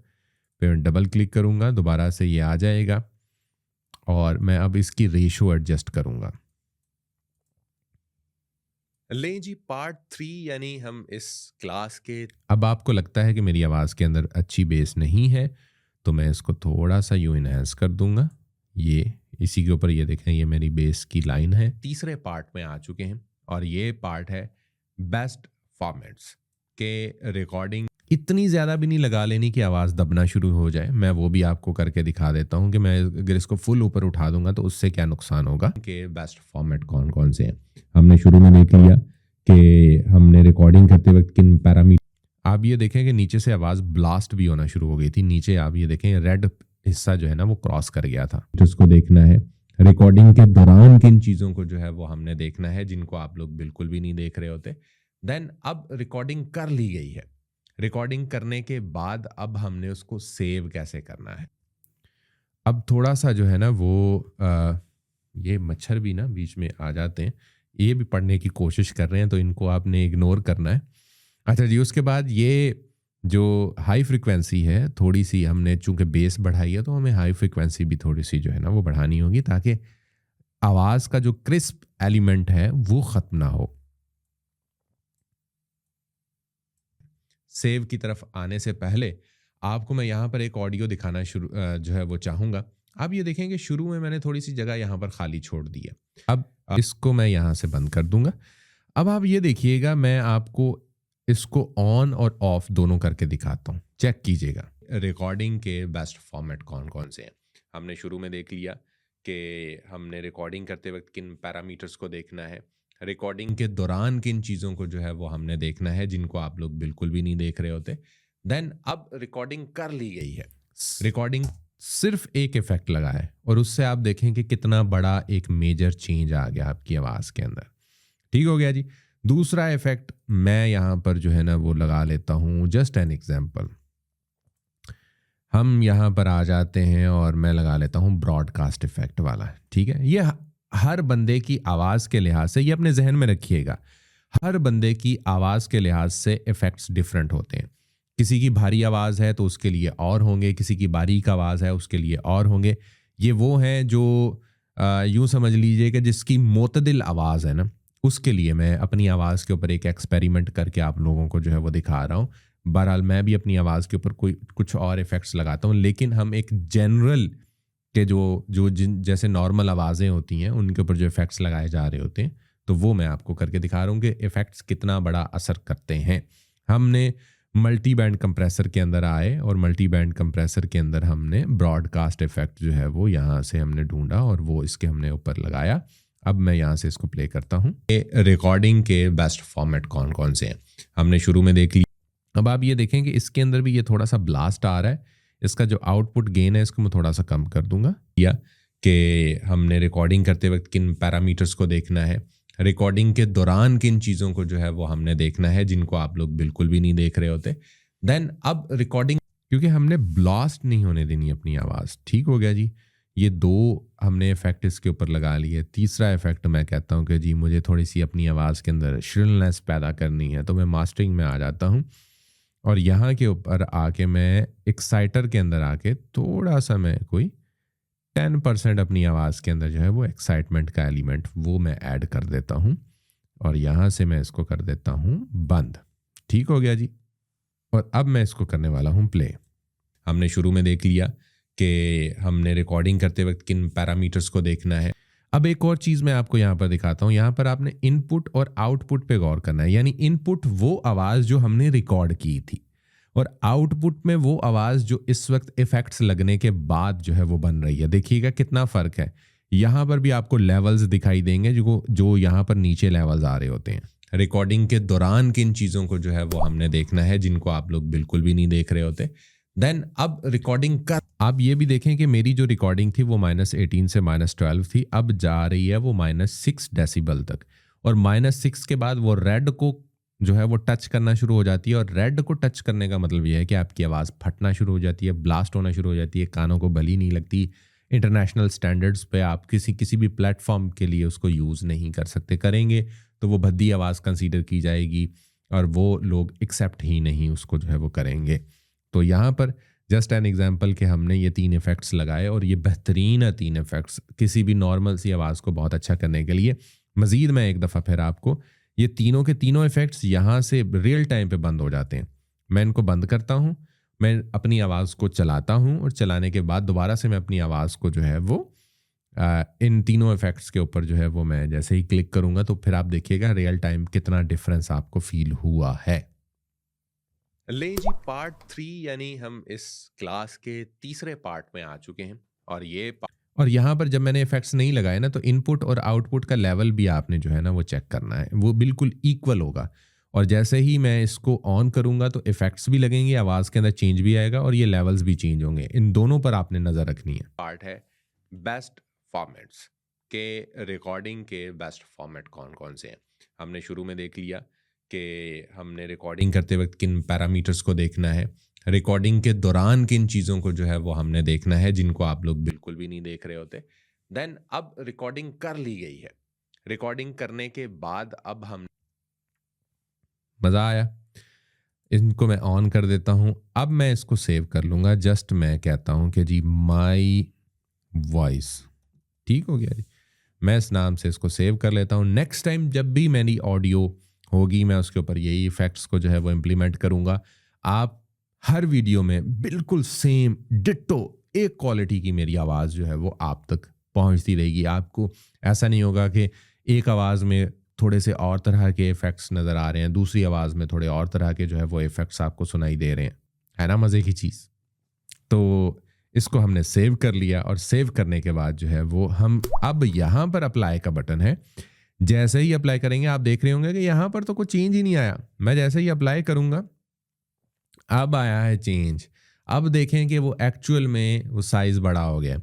पे डबल क्लिक करूँगा, दोबारा से ये आ जाएगा और मैं अब इसकी रेशो एडजस्ट करूँगा। लें जी, पार्ट 3 यानी हम इस क्लास के अब आपको लगता है कि मेरी आवाज़ के अंदर अच्छी बेस नहीं है, तो मैं इसको थोड़ा सा यूँ इनहेंस कर दूंगा। ये इसी के ऊपर ये देखें, ये मेरी बेस की लाइन है। तीसरे पार्ट में आ चुके हैं और ये पार्ट है बेस्ट फॉर्मेट्स के रिकॉर्डिंग। इतनी ज़्यादा भी नहीं लगा लेनी कि आवाज़ दबना शुरू हो जाए। मैं वो भी आपको करके दिखा देता हूँ कि मैं अगर इसको फुल ऊपर उठा दूंगा तो उससे क्या नुकसान होगा। के बेस्ट फॉर्मेट कौन कौन से हैं हमने शुरू में देख लिया कि हमने रिकॉर्डिंग करते वक्त किन पैरामीटर। आप ये देखें कि नीचे से आवाज़ ब्लास्ट भी होना शुरू हो गई थी। नीचे आप ये देखें रेड हिस्सा जो है ना वो क्रॉस कर गया था। जिसको देखना है रिकॉर्डिंग के दौरान किन चीज़ों को जो है वो हमने देखना है, जिनको आप लोग बिल्कुल भी नहीं देख रहे होते। देन अब रिकॉर्डिंग कर ली गई है। रिकॉर्डिंग करने के बाद अब हमने उसको सेव कैसे करना है। अब थोड़ा सा जो है ना वो ये मच्छर भी ना बीच में आ जाते हैं, ये भी पढ़ने की कोशिश कर रहे हैं, तो इनको आपने इग्नोर करना है। अच्छा जी, उसके बाद ये जो हाई फ्रिक्वेंसी है थोड़ी सी हमने चूंकि बेस बढ़ाई है, तो हमें हाई फ्रिक्वेंसी भी थोड़ी सी जो है ना वो बढ़ानी होगी, ताकि आवाज़ का जो क्रिस्प एलिमेंट है वो ख़त्म ना हो। सेव की तरफ आने से पहले आपको मैं यहाँ पर एक ऑडियो दिखाना शुरू जो है वो चाहूँगा। आप ये देखेंगे शुरू में मैंने थोड़ी सी जगह यहाँ पर खाली छोड़ दी है। अब इसको मैं यहाँ से बंद कर दूंगा। अब आप ये देखिएगा, मैं आपको इसको ऑन और ऑफ दोनों करके दिखाता हूँ, चेक कीजिएगा। रिकॉर्डिंग के बेस्ट फॉर्मेट कौन कौन से हैं हमने शुरू में देख लिया कि हमने रिकॉर्डिंग करते वक्त किन पैरामीटर्स को देखना है, रिकॉर्डिंग के दौरान किन चीज़ों को जो है वो हमने देखना है, जिनको आप लोग बिल्कुल भी नहीं देख रहे होते। देन अब रिकॉर्डिंग कर ली गई है। रिकॉर्डिंग सिर्फ एक इफेक्ट लगा है और उससे आप देखें कि कितना बड़ा एक मेजर चेंज आ गया आपकी आवाज़ के अंदर। ठीक हो गया जी। दूसरा इफेक्ट मैं यहाँ पर जो है ना वो लगा लेता हूँ, जस्ट एन एग्जाम्पल। हम यहाँ पर आ जाते हैं और मैं लगा लेता हूँ ब्रॉडकास्ट इफेक्ट वाला। ठीक है, ये हर बंदे की आवाज़ के लिहाज से, ये अपने जहन में रखिएगा, हर बंदे की आवाज़ के लिहाज से इफ़ेक्ट्स डिफरेंट होते हैं। किसी की भारी आवाज़ है तो उसके लिए और होंगे, किसी की बारीक आवाज़ है उसके लिए और होंगे। ये वो हैं जो यूँ समझ लीजिए कि जिसकी मोतदिल आवाज़ है ना, उसके लिए मैं अपनी आवाज़ के ऊपर एक एक्सपेरिमेंट करके आप लोगों को जो है वो दिखा रहा हूँ। बहरहाल मैं भी अपनी आवाज़ के ऊपर कुछ और इफ़ेक्ट्स लगाता हूँ, लेकिन हम एक जनरल के जो जैसे नॉर्मल आवाज़ें होती हैं उनके ऊपर जो इफ़ेक्ट्स लगाए जा रहे होते हैं, तो वो मैं आपको करके दिखा रहा हूँ कि इफ़ेक्ट्स कितना बड़ा असर करते हैं। हमने मल्टी बैंड कंप्रेसर के अंदर आए और मल्टी बैंड कंप्रेसर के अंदर हमने ब्रॉडकास्ट इफ़ेक्ट जो है वो यहाँ से हमने ढूंढा और वो इसके हमने ऊपर लगाया। अब मैं यहाँ से इसको प्ले करता हूँ। रिकॉर्डिंग के बेस्ट फॉर्मेट कौन कौन से हैं हमने शुरू में देख लिया। अब आप ये देखें कि इसके अंदर भी ये थोड़ा सा ब्लास्ट आ रहा है। इसका जो आउटपुट गेन है इसको मैं थोड़ा सा कम कर दूंगा। या कि हमने रिकॉर्डिंग करते वक्त किन पैरामीटर्स को देखना है, रिकॉर्डिंग के दौरान किन चीज़ों को जो है वो हमने देखना है, जिनको आप लोग बिल्कुल भी नहीं देख रहे होते। देन अब रिकॉर्डिंग, क्योंकि हमने ब्लास्ट नहीं होने देनी अपनी आवाज़। ठीक हो गया जी। ये दो हमने इफ़ेक्ट इसके ऊपर लगा लिए। तीसरा इफ़ेक्ट मैं कहता हूँ कि जी मुझे थोड़ी सी अपनी आवाज़ के अंदर श्रिलनेस पैदा करनी है, तो मैं मास्टरिंग में आ जाता हूँ और यहाँ के ऊपर आके मैं एक्साइटर के अंदर आके थोड़ा सा मैं कोई 10% अपनी आवाज़ के अंदर जो है वो एक्साइटमेंट का एलिमेंट वो मैं ऐड कर देता हूँ और यहाँ से मैं इसको कर देता हूँ बंद। ठीक हो गया जी। और अब मैं इसको करने वाला हूँ प्ले। हमने शुरू में देख लिया कि हमने रिकॉर्डिंग करते वक्त किन पैरामीटर्स को देखना है। अब एक और चीज़ मैं आपको यहाँ पर दिखाता हूँ। यहाँ पर आपने इनपुट और आउटपुट पे गौर करना है। यानी इनपुट वो आवाज़ जो हमने रिकॉर्ड की थी और आउटपुट में वो आवाज़ जो इस वक्त इफ़ेक्ट्स लगने के बाद जो है वो बन रही है। देखिएगा कितना फ़र्क है। यहाँ पर भी आपको लेवल्स दिखाई देंगे जो यहाँ पर नीचे लेवल्स आ रहे होते हैं। रिकॉर्डिंग के दौरान किन चीज़ों को जो है वो हमने देखना है जिनको आप लोग बिल्कुल भी नहीं देख रहे होते। देन अब रिकॉर्डिंग कर, आप ये भी देखें कि मेरी जो रिकॉर्डिंग थी वो -18 से -12 थी, अब जा रही है वो -6 डेसिबल तक, और -6 के बाद वो रेड को जो है वो टच करना शुरू हो जाती है, और रेड को टच करने का मतलब ये है कि आपकी आवाज़ फटना शुरू हो जाती है, ब्लास्ट होना शुरू हो जाती है, कानों को भली नहीं लगती। इंटरनेशनल स्टैंडर्ड्स पे आप किसी भी प्लेटफॉर्म के लिए उसको यूज़ नहीं कर सकते, करेंगे तो वो भद्दी आवाज़ कंसीडर की जाएगी और वो लोग एक्सेप्ट ही नहीं उसको जो है वो करेंगे। तो यहाँ पर जस्ट एन एग्जांपल कि हमने ये 3 इफ़ेक्ट्स लगाए, और ये बेहतरीन है 3 इफ़ेक्ट्स किसी भी नॉर्मल सी आवाज़ को बहुत अच्छा करने के लिए। मज़ीद मैं एक दफ़ा फिर आपको ये तीनों के तीनों इफ़ेक्ट्स यहाँ से रियल टाइम पे बंद हो जाते हैं। मैं इनको बंद करता हूँ, मैं अपनी आवाज़ को चलाता हूँ, और चलाने के बाद दोबारा से मैं अपनी आवाज़ को जो है वो इन तीनों इफ़ेक्ट्स के ऊपर जो है वो मैं जैसे ही क्लिक करूँगा तो फिर आप देखिएगा रियल टाइम कितना डिफरेंस आपको फील हुआ है। ले जी, पार्ट 3 यानी हम इस क्लास के तीसरे पार्ट में आ चुके हैं, और यहाँ पर जब मैंने इफेक्ट्स नहीं लगाए ना, तो इनपुट और आउटपुट का लेवल भी आपने जो है ना वो चेक करना है, वो बिल्कुल इक्वल होगा। और जैसे ही मैं इसको ऑन करूँगा तो इफेक्ट्स भी लगेंगे, आवाज़ के अंदर चेंज भी आएगा, और ये लेवल्स भी चेंज होंगे। इन दोनों पर आपने नज़र रखनी है। पार्ट है बेस्ट फॉर्मेट्स के, रिकॉर्डिंग के बेस्ट फॉर्मेट कौन कौन से हैं। हमने शुरू में देख लिया कि हमने रिकॉर्डिंग करते वक्त किन पैरामीटर्स को देखना है, रिकॉर्डिंग के दौरान किन चीज़ों को जो है वो हमने देखना है जिनको आप लोग बिल्कुल भी नहीं देख रहे होते। देन अब रिकॉर्डिंग कर ली गई है, रिकॉर्डिंग करने के बाद अब हम, मज़ा आया, इनको मैं ऑन कर देता हूँ। अब मैं इसको सेव कर लूँगा। जस्ट मैं कहता हूँ कि जी माई वॉइस, ठीक हो गया जी, मैं इस नाम से इसको सेव कर लेता हूँ। नेक्स्ट टाइम जब भी मेरी ऑडियो होगी मैं उसके ऊपर यही इफेक्ट्स को जो है वो इम्प्लीमेंट करूँगा। आप हर वीडियो में बिल्कुल सेम डिट्टो एक क्वालिटी की मेरी आवाज़ जो है वो आप तक पहुँचती रहेगी। आपको ऐसा नहीं होगा कि एक आवाज़ में थोड़े से और तरह के इफ़ेक्ट्स नज़र आ रहे हैं, दूसरी आवाज़ में थोड़े और तरह के जो है वो इफ़ेक्ट्स आपको सुनाई दे रहे हैं, है ना मज़े की चीज़। तो इसको हमने सेव कर लिया, और सेव करने के बाद जो है वो हम अब यहाँ पर अप्लाई का बटन है, जैसे ही अप्लाई करेंगे आप देख रहे होंगे कि यहाँ पर तो कोई चेंज ही नहीं आया। मैं जैसे ही अप्लाई करूँगा अब आया है चेंज। अब देखें कि वो एक्चुअल में वो साइज़ बड़ा हो गया।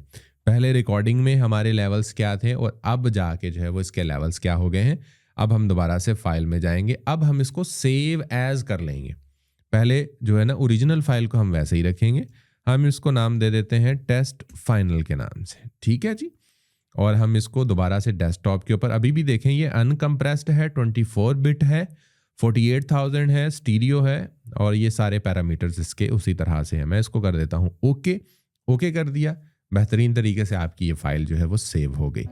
पहले रिकॉर्डिंग में हमारे लेवल्स क्या थे, और अब जाके जो है वो इसके लेवल्स क्या हो गए हैं। अब हम दोबारा से फाइल में जाएंगे, अब हम इसको सेव एज कर लेंगे। पहले जो है ना ओरिजिनल फाइल को हम वैसे ही रखेंगे, हम इसको नाम दे देते हैं टेस्ट फाइनल के नाम से, ठीक है जी। और हम इसको दोबारा से डेस्कटॉप के ऊपर, अभी भी देखें ये अनकम्प्रेस्ड है, 24 बिट है, 48,000 है, स्टीरियो है, और ये सारे पैरामीटर्स इसके उसी तरह से हैं। मैं इसको कर देता हूँ ओके। ओके कर दिया, बेहतरीन तरीके से आपकी ये फाइल जो है वो सेव हो गई।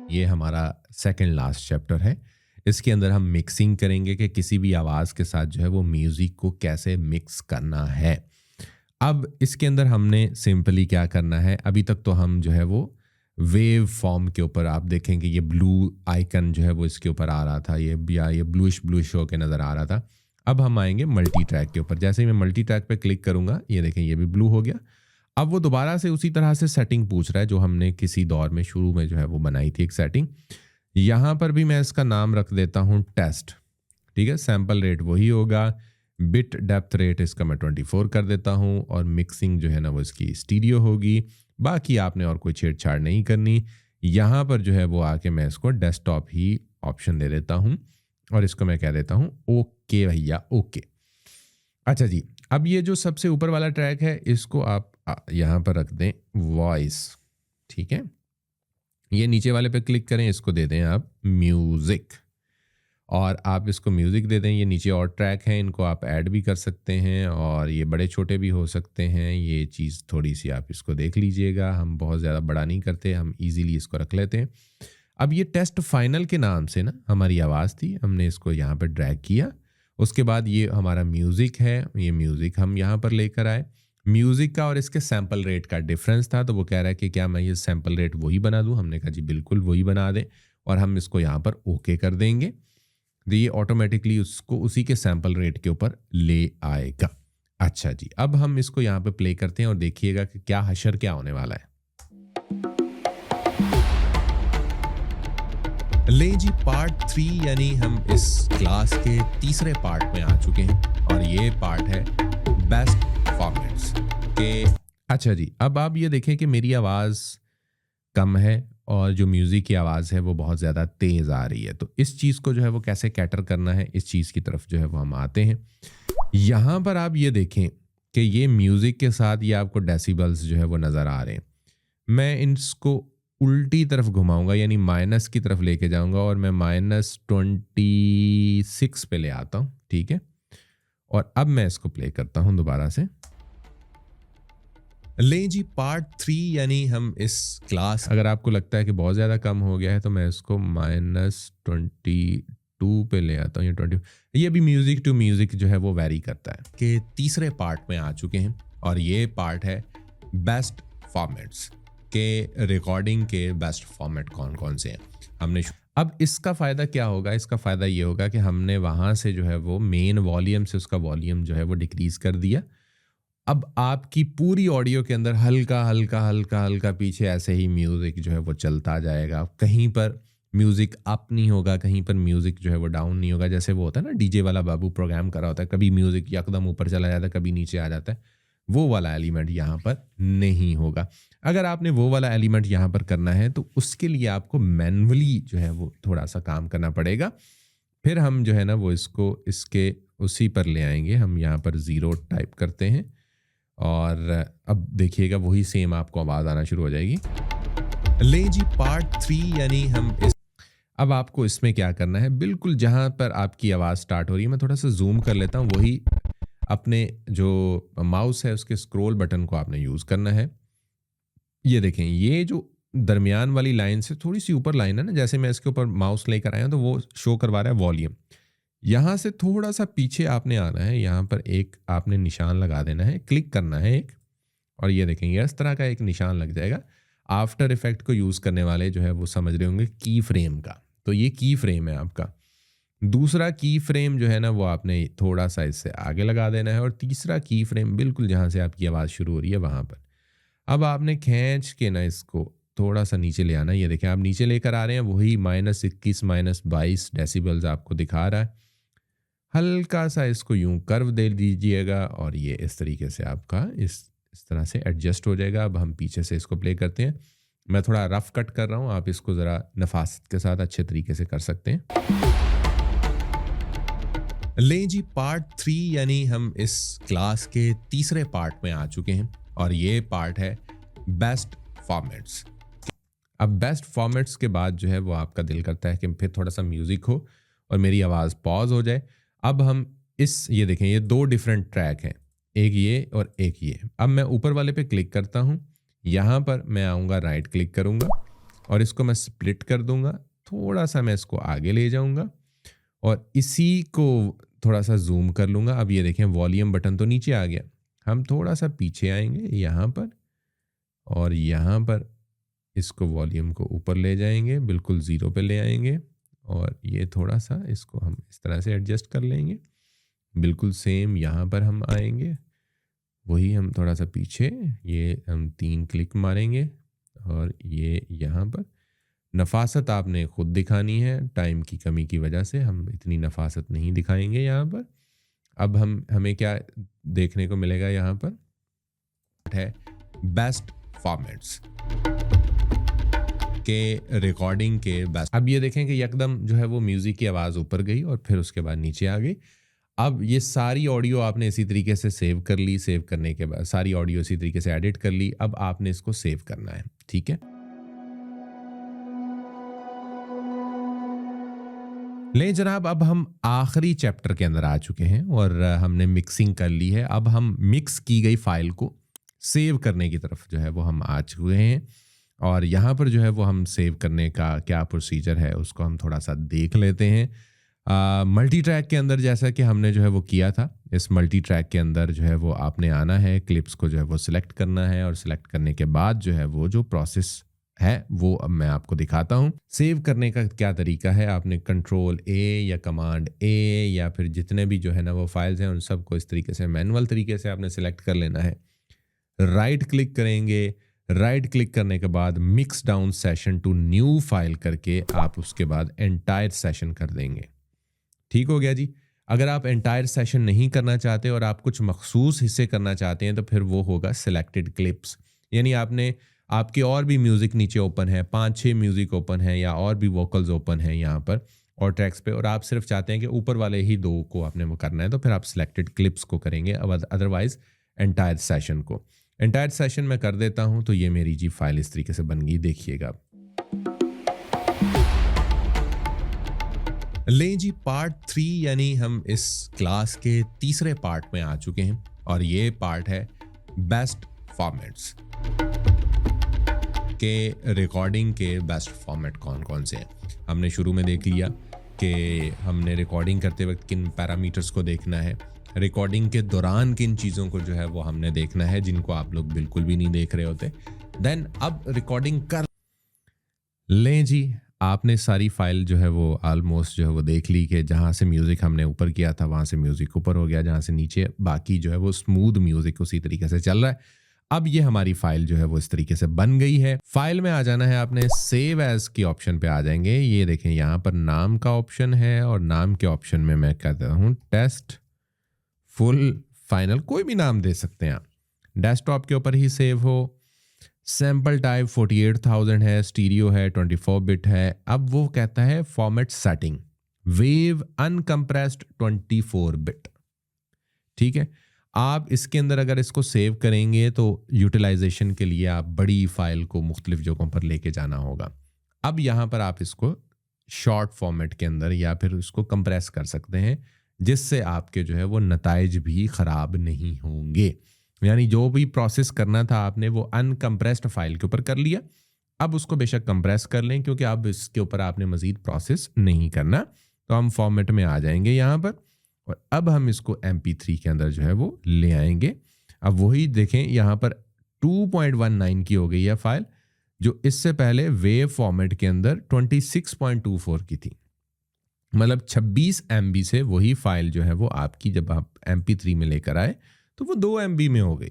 ये हमारा सेकंड लास्ट चैप्टर है। इसके अंदर हम मिक्सिंग करेंगे कि किसी भी आवाज़ के साथ जो है वो म्यूज़िक को कैसे मिक्स करना है। अब इसके अंदर हमने सिंपली क्या करना है, अभी तक तो हम जो है वो वेव फॉर्म के ऊपर, आप देखेंगे ये ब्लू आइकन जो है वो इसके ऊपर आ रहा था, ये ब्लूइश होके नज़र आ रहा था। अब हम आएंगे मल्टी ट्रैक के ऊपर। जैसे ही मैं मल्टी ट्रैक पे क्लिक करूँगा, ये देखें ये भी ब्लू हो गया। अब वो दोबारा से उसी तरह से सेटिंग पूछ रहा है जो हमने किसी दौर में शुरू में जो है वो बनाई थी एक सेटिंग। यहाँ पर भी मैं इसका नाम रख देता हूँ टेस्ट, ठीक है। सैम्पल रेट वही होगा, बिट डेप्थ रेट इसका मैं 24 कर देता हूँ, और मिक्सिंग जो है ना वो इसकी स्टीरियो होगी। बाकी आपने और कोई छेड़छाड़ नहीं करनी। यहाँ पर जो है वो आके मैं इसको डेस्कटॉप ही ऑप्शन दे देता हूँ, और इसको मैं कह देता हूँ ओके भैया ओके। अच्छा जी, अब ये जो सबसे ऊपर वाला ट्रैक है इसको आप यहाँ पर रख दें वॉइस, ठीक है। ये नीचे वाले पे क्लिक करें, इसको दे दें आप म्यूज़िक, और आप इसको म्यूज़िक दे दें। ये नीचे और ट्रैक हैं, इनको आप ऐड भी कर सकते हैं, और ये बड़े छोटे भी हो सकते हैं। ये चीज़ थोड़ी सी आप इसको देख लीजिएगा, हम बहुत ज़्यादा बड़ा नहीं करते, हम इजीली इसको रख लेते हैं। अब ये टेस्ट फाइनल के नाम से ना हमारी आवाज़ थी, हमने इसको यहाँ पर ड्रैग किया। उसके बाद ये हमारा म्यूज़िक है, ये म्यूज़िक हम यहाँ पर लेकर आए। म्यूज़िक का और इसके सैम्पल रेट का डिफरेंस था, तो वो कह रहा है कि क्या मैं ये सैम्पल रेट वही बना दूँ। हमने कहा जी बिल्कुल वही बना दें, और हम इसको यहाँ पर ओके कर देंगे। ये ऑटोमेटिकली उसको उसी के सैम्पल रेट के ऊपर ले आएगा। अच्छा जी, अब हम इसको यहाँ पे प्ले करते हैं और देखिएगा कि क्या हशर क्या होने वाला है। लें जी, पार्ट 3 यानी हम इस क्लास के तीसरे पार्ट में आ चुके हैं और ये पार्ट है बेस्ट फॉर्मेट्स के। अच्छा जी, अब आप ये देखें कि मेरी आवाज़ कम है और जो म्यूज़िक की आवाज़ है वो बहुत ज़्यादा तेज़ आ रही है। तो इस चीज़ को जो है वो कैसे कैटर करना है, इस चीज़ की तरफ जो है वो हम आते हैं। यहाँ पर आप ये देखें कि ये म्यूज़िक के साथ ये आपको डेसिबल्स जो है वो नज़र आ रहे हैं। मैं इसको उल्टी तरफ घुमाऊंगा, यानी माइनस की तरफ लेके जाऊंगा और मैं -26 पे ले आता हूँ, ठीक है। और अब मैं इसको प्ले करता हूँ दोबारा से। लें जी, पार्ट 3 यानी हम इस क्लास। अगर आपको लगता है कि बहुत ज़्यादा कम हो गया है तो मैं इसको -22 पे ले आता हूँ या 20। ये भी म्यूज़िक टू म्यूज़िक जो है वो वैरी करता है। के तीसरे पार्ट में आ चुके हैं और ये पार्ट है बेस्ट फॉर्मेट्स के। रिकॉर्डिंग के बेस्ट फॉर्मेट कौन कौन से हैं हमने। अब इसका फ़ायदा क्या होगा? इसका फ़ायदा ये होगा कि हमने वहाँ से जो है वो मेन वॉल्यूम से उसका वॉल्यूम जो है वो डिक्रीज़ कर दिया। अब आपकी पूरी ऑडियो के अंदर हल्का हल्का हल्का हल्का पीछे ऐसे ही म्यूज़िक जो है वो चलता जाएगा। कहीं पर म्यूज़िक अप नहीं होगा, कहीं पर म्यूज़िक जो है वो डाउन नहीं होगा। जैसे वो होता है ना, डीजे वाला बाबू प्रोग्राम कर रहा होता है, कभी म्यूज़िक एकदम ऊपर चला जाता है, कभी नीचे आ जाता है। वो वाला एलिमेंट यहाँ पर नहीं होगा। अगर आपने वो वाला एलिमेंट यहाँ पर करना है तो उसके लिए आपको मैनुअली जो है वो थोड़ा सा काम करना पड़ेगा। फिर हम जो है ना वो इसको इसके उसी पर ले आएंगे। हम यहाँ पर 0 टाइप करते हैं और अब देखिएगा वही सेम आपको आवाज़ आना शुरू हो जाएगी। लें जी, पार्ट 3 यानी हम इस। अब आपको इसमें क्या करना है, बिल्कुल जहाँ पर आपकी आवाज़ स्टार्ट हो रही है, मैं थोड़ा सा जूम कर लेता हूँ। वही अपने जो माउस है उसके स्क्रॉल बटन को आपने यूज़ करना है। ये देखें, ये जो दरमियान वाली लाइन से थोड़ी सी ऊपर लाइन है ना, जैसे मैं इसके ऊपर माउस लेकर आया हूँ तो वो शो करवा रहा है वॉल्यूम। यहाँ से थोड़ा सा पीछे आपने आना है, यहाँ पर एक आपने निशान लगा देना है, क्लिक करना है एक, और ये देखेंगे इस तरह का एक निशान लग जाएगा। आफ्टर इफेक्ट को यूज़ करने वाले जो है वो समझ रहे होंगे की फ्रेम का, तो ये की फ्रेम है आपका। दूसरा की फ्रेम जो है ना वो आपने थोड़ा सा इससे आगे लगा देना है और तीसरा की फ्रेम बिल्कुल जहाँ से आपकी आवाज़ शुरू हो रही है वहाँ पर। अब आपने खींच के ना इसको थोड़ा सा नीचे ले आना। ये देखें आप नीचे लेकर आ रहे हैं, वही -21 -22 डेसिबल्स आपको दिखा रहा है। हल्का सा इसको यूं कर्व दे दीजिएगा और ये इस तरीके से आपका इस तरह से एडजस्ट हो जाएगा। अब हम पीछे से इसको प्ले करते हैं। मैं थोड़ा रफ कट कर रहा हूँ, आप इसको ज़रा नफासत के साथ अच्छे तरीके से कर सकते हैं। लें जी, पार्ट 3 यानी हम इस क्लास के तीसरे पार्ट में आ चुके हैं और ये पार्ट है बेस्ट फॉर्मेट्स। अब बेस्ट फॉर्मेट्स के बाद जो है वो आपका दिल करता है कि फिर थोड़ा सा म्यूज़िक हो और मेरी आवाज़ पॉज हो जाए। अब हम ये देखें, ये 2 डिफरेंट ट्रैक हैं, एक ये और एक ये। अब मैं ऊपर वाले पे क्लिक करता हूँ, यहाँ पर मैं आऊँगा, राइट क्लिक करूँगा और इसको मैं स्प्लिट कर दूँगा। थोड़ा सा मैं इसको आगे ले जाऊँगा और इसी को थोड़ा सा जूम कर लूँगा। अब ये देखें वॉल्यूम बटन तो नीचे आ गया, हम थोड़ा सा पीछे आएंगे यहाँ पर और यहाँ पर इसको वॉल्यूम को ऊपर ले जाएंगे, बिल्कुल 0 पे ले आएंगे और ये थोड़ा सा इसको हम इस तरह से एडजस्ट कर लेंगे। बिल्कुल सेम यहाँ पर हम आएंगे, वही हम थोड़ा सा पीछे, ये हम 3 क्लिक मारेंगे और ये यहाँ पर। नफासत आपने खुद दिखानी है, टाइम की कमी की वजह से हम इतनी नफासत नहीं दिखाएंगे यहाँ पर। अब हमें क्या देखने को मिलेगा, यहाँ पर है बेस्ट फॉर्मेट्स के। रिकॉर्डिंग के बेस्ट। अब ये देखें कि एकदम जो है वो म्यूज़िक की आवाज़ ऊपर गई और फिर उसके बाद नीचे आ गई। अब ये सारी ऑडियो आपने इसी तरीके से सेव कर ली। सेव करने के बाद सारी ऑडियो इसी तरीके से एडिट कर ली। अब आपने इसको सेव करना है, ठीक है। ले जनाब, अब हम आखिरी चैप्टर के अंदर आ चुके हैं और हमने मिक्सिंग कर ली है। अब हम मिक्स की गई फाइल को सेव करने की तरफ जो है वो हम आ चुके हैं और यहाँ पर जो है वो हम सेव करने का क्या प्रोसीजर है उसको हम थोड़ा सा देख लेते हैं। मल्टी ट्रैक के अंदर जैसा कि हमने जो है वो किया था, इस मल्टी ट्रैक के अंदर जो है वो आपने आना है, क्लिप्स को जो है वो सिलेक्ट करना है और सिलेक्ट करने के बाद जो है वो जो प्रोसेस है वो अब मैं आपको दिखाता हूँ। सेव करने का क्या तरीका है, आपने कंट्रोल A या कमांड A या फिर जितने भी जो है ना वो फाइल्स हैं उन सबको इस तरीके से मैनुअल तरीके से आपने सिलेक्ट कर लेना है। राइट क्लिक करेंगे, राइट क्लिक करने के बाद mix down session to new file करके आप उसके बाद एंटायर सेशन कर देंगे। ठीक हो गया जी। अगर आप एंटायर सेशन नहीं करना चाहते और आप कुछ मखसूस हिस्से करना चाहते हैं तो फिर वो होगा सिलेक्टेड क्लिप्स, यानी आपके और भी म्यूज़िक नीचे ओपन है, 5-6 म्यूज़िक ओपन है या और भी वोकल्स ओपन है यहाँ पर और ट्रैक्स पे, और आप सिर्फ चाहते हैं कि ऊपर वाले ही 2 को आपने वो करना है तो फिर आप सिलेक्टेड क्लिप्स को करेंगे, अदरवाइज एंटायर सेशन को। एंटायर सेशन मैं कर देता हूँ तो ये मेरी जी फाइल इस तरीके से बन गई, देखिएगा। लें जी, पार्ट 3 यानी हम इस क्लास के तीसरे पार्ट में आ चुके हैं और ये पार्ट है बेस्ट फॉर्मेट्स के रिकॉर्डिंग के बेस्ट फॉर्मेट कौन कौन से हैं। हमने शुरू में देख लिया कि हमने रिकॉर्डिंग करते वक्त किन पैरामीटर्स को देखना है, रिकॉर्डिंग के दौरान किन चीज़ों को जो है वो हमने देखना है जिनको आप लोग बिल्कुल भी नहीं देख रहे होते। देन अब रिकॉर्डिंग कर लें जी, आपने सारी फाइल जो है वो ऑलमोस्ट जो है वो देख ली कि जहाँ से म्यूज़िक हमने ऊपर किया था वहाँ से म्यूज़िक ऊपर हो गया, जहाँ से नीचे बाकी जो है वो स्मूथ म्यूज़िक उसी तरीके से चल रहा है। अब ये हमारी फाइल जो है वो इस तरीके से बन गई है। फाइल में आ जाना है आपने, सेव एज की ऑप्शन पे आ जाएंगे। ये देखें यहाँ पर नाम का ऑप्शन है और नाम के ऑप्शन में मैं कहता हूँ टेस्ट फुल फाइनल, कोई भी नाम दे सकते हैं आप। डेस्कटॉप के ऊपर ही सेव हो। सैम्पल टाइप 48,000 है, स्टीरियो है, 24 बिट है। अब वो कहता है format setting wave uncompressed 24 bit. ठीक है, आप इसके अंदर अगर इसको सेव करेंगे तो यूटिलाइजेशन के लिए आप बड़ी फाइल को मुख्तलिफ जगहों पर लेके जाना होगा। अब यहाँ पर आप इसको शॉर्ट फॉर्मेट के अंदर या फिर इसको कंप्रेस कर सकते हैं जिससे आपके जो है वो नताइज भी ख़राब नहीं होंगे। यानी जो भी प्रोसेस करना था आपने वो अनकम्प्रेस्ड फाइल के ऊपर कर लिया, अब उसको बेशक कंप्रेस कर लें क्योंकि अब इसके ऊपर आपने मज़ीद प्रोसेस नहीं करना। तो हम फॉर्मेट में आ जाएंगे यहाँ पर और अब हम इसको MP3 के अंदर जो है वो ले आएंगे। अब वही देखें यहाँ पर 2.19 की हो गई है फाइल, जो इससे पहले वेव फॉर्मेट के अंदर 26.24 की थी। मतलब 26 MB से वही फाइल जो है वो आपकी जब आप MP3 में लेकर आए तो वो 2 MB में हो गई।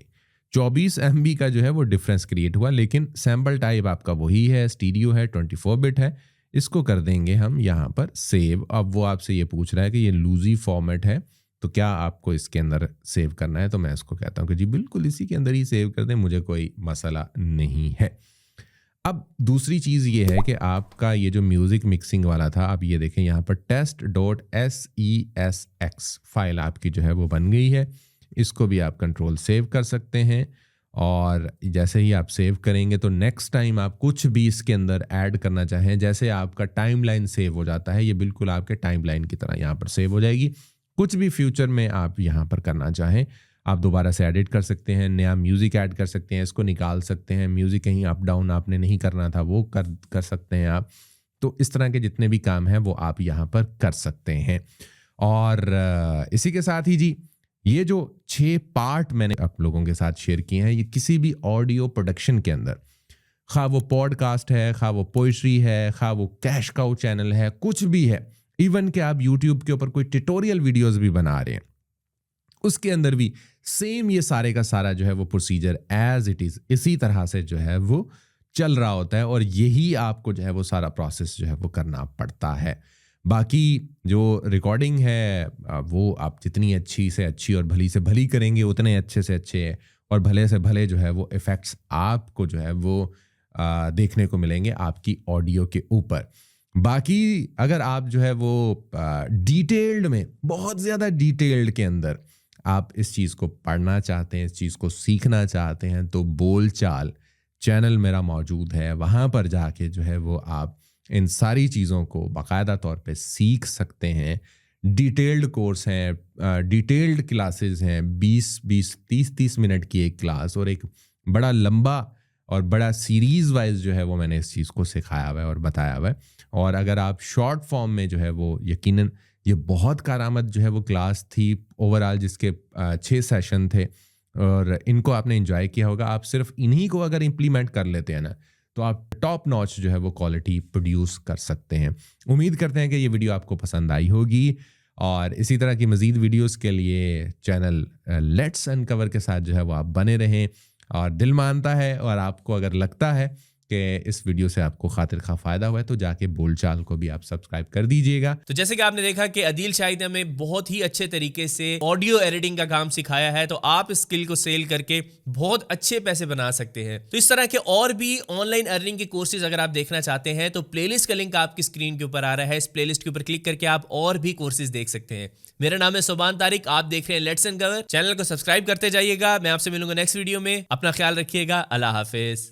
24 MB का जो है वो डिफरेंस क्रिएट हुआ, लेकिन सैम्पल टाइप आपका वही है, स्टीरियो है, 24 बिट है। इसको कर देंगे हम यहाँ पर सेव। अब वो आपसे ये पूछ रहा है कि ये लूजी फॉर्मेट है तो क्या आपको इसके अंदर सेव करना है, तो मैं इसको कहता हूँ कि जी बिल्कुल इसी के अंदर ही सेव कर दें, मुझे कोई मसला नहीं है। अब दूसरी चीज़ ये है कि आपका ये जो म्यूज़िक मिक्सिंग वाला था, आप ये देखें यहाँ पर test.sesx फाइल आपकी जो है वो बन गई है। इसको भी आप कंट्रोल सेव कर सकते हैं और जैसे ही आप सेव करेंगे तो नेक्स्ट टाइम आप कुछ भी इसके अंदर ऐड करना चाहें, जैसे आपका टाइमलाइन सेव हो जाता है, ये बिल्कुल आपके टाइमलाइन की तरह यहाँ पर सेव हो जाएगी। कुछ भी फ्यूचर में आप यहाँ पर करना चाहें आप दोबारा से एडिट कर सकते हैं, नया म्यूज़िक ऐड कर सकते हैं, इसको निकाल सकते हैं, म्यूज़िक कहीं अप डाउन आपने नहीं करना था वो कर सकते हैं आप। तो इस तरह के जितने भी काम हैं वो आप यहाँ पर कर सकते हैं। और इसी के साथ ही जी ये जो 6 पार्ट मैंने आप लोगों के साथ शेयर किए हैं, ये किसी भी ऑडियो प्रोडक्शन के अंदर, खा वो पॉडकास्ट है, खा वो पोइट्री है, खा वो कैश काउ चैनल है, कुछ भी है, इवन कि आप यूट्यूब के ऊपर कोई ट्यूटोरियल वीडियोस भी बना रहे हैं, उसके अंदर भी सेम ये सारे का सारा जो है वो प्रोसीजर एज इट इज़ इसी तरह से जो है वो चल रहा होता है और यही आपको जो है वो सारा प्रोसेस जो है वो करना पड़ता है। बाकी जो रिकॉर्डिंग है वो आप जितनी अच्छी से अच्छी और भली से भली करेंगे उतने अच्छे से अच्छे और भले से भले जो है वो इफ़ेक्ट्स आपको जो है वो देखने को मिलेंगे आपकी ऑडियो के ऊपर। बाकी अगर आप जो है वो डिटेल्ड में, बहुत ज़्यादा डिटेल्ड के अंदर आप इस चीज़ को पढ़ना चाहते हैं, इस चीज़ को सीखना चाहते हैं, तो बोलचाल चैनल मेरा मौजूद है, वहाँ पर जाके जो है वो आप इन सारी चीज़ों को बाकायदा तौर पे सीख सकते हैं। डिटेल्ड कोर्स हैं, डिटेल्ड क्लासेस हैं, 20-20, 30-30 मिनट की एक क्लास और एक बड़ा लंबा और बड़ा सीरीज़ वाइज जो है वो मैंने इस चीज़ को सिखाया हुआ है और बताया हुआ है। और अगर आप शॉर्ट फॉर्म में जो है वो यकीनन ये बहुत कारआमद जो है वो क्लास थी ओवरऑल, जिसके 6 सेशन थे और इनको आपने एंजॉय किया होगा। आप सिर्फ इन्हीं को अगर इम्प्लीमेंट कर लेते हैं ना तो आप टॉप नॉच जो है वो क्वालिटी प्रोड्यूस कर सकते हैं। उम्मीद करते हैं कि ये वीडियो आपको पसंद आई होगी और इसी तरह की मज़ीद वीडियोस के लिए चैनल लेट्स अनकवर के साथ जो है वो आप बने रहें। और दिल मानता है और आपको अगर लगता है कि इस वीडियो से आपको खातिर खा फायदा हुआ है तो जाके बोलचाल को भी आप सब्सक्राइब कर दीजिएगा। तो जैसे कि आपने देखा कि अदील शाहिद ने हमें बहुत ही अच्छे तरीके से ऑडियो एडिटिंग का काम सिखाया है, तो आप इस स्किल को सेल करके बहुत अच्छे पैसे बना सकते हैं। तो इस तरह के और भी ऑनलाइन अर्निंग के कोर्सेज अगर आप देखना चाहते हैं तो प्लेलिस्ट का लिंक आपकी स्क्रीन के ऊपर आ रहा है, इस प्लेलिस्ट के ऊपर क्लिक करके आप और भी कोर्सेज देख सकते हैं। मेरा नाम है सुबान तारिक, आप देख रहे हैं लेट्स अनकवर। चैनल को सब्सक्राइब करते जाइएगा। मैं आपसे मिलूंगा नेक्स्ट वीडियो में। अपना ख्याल रखिएगा। अल्लाह हाफिज।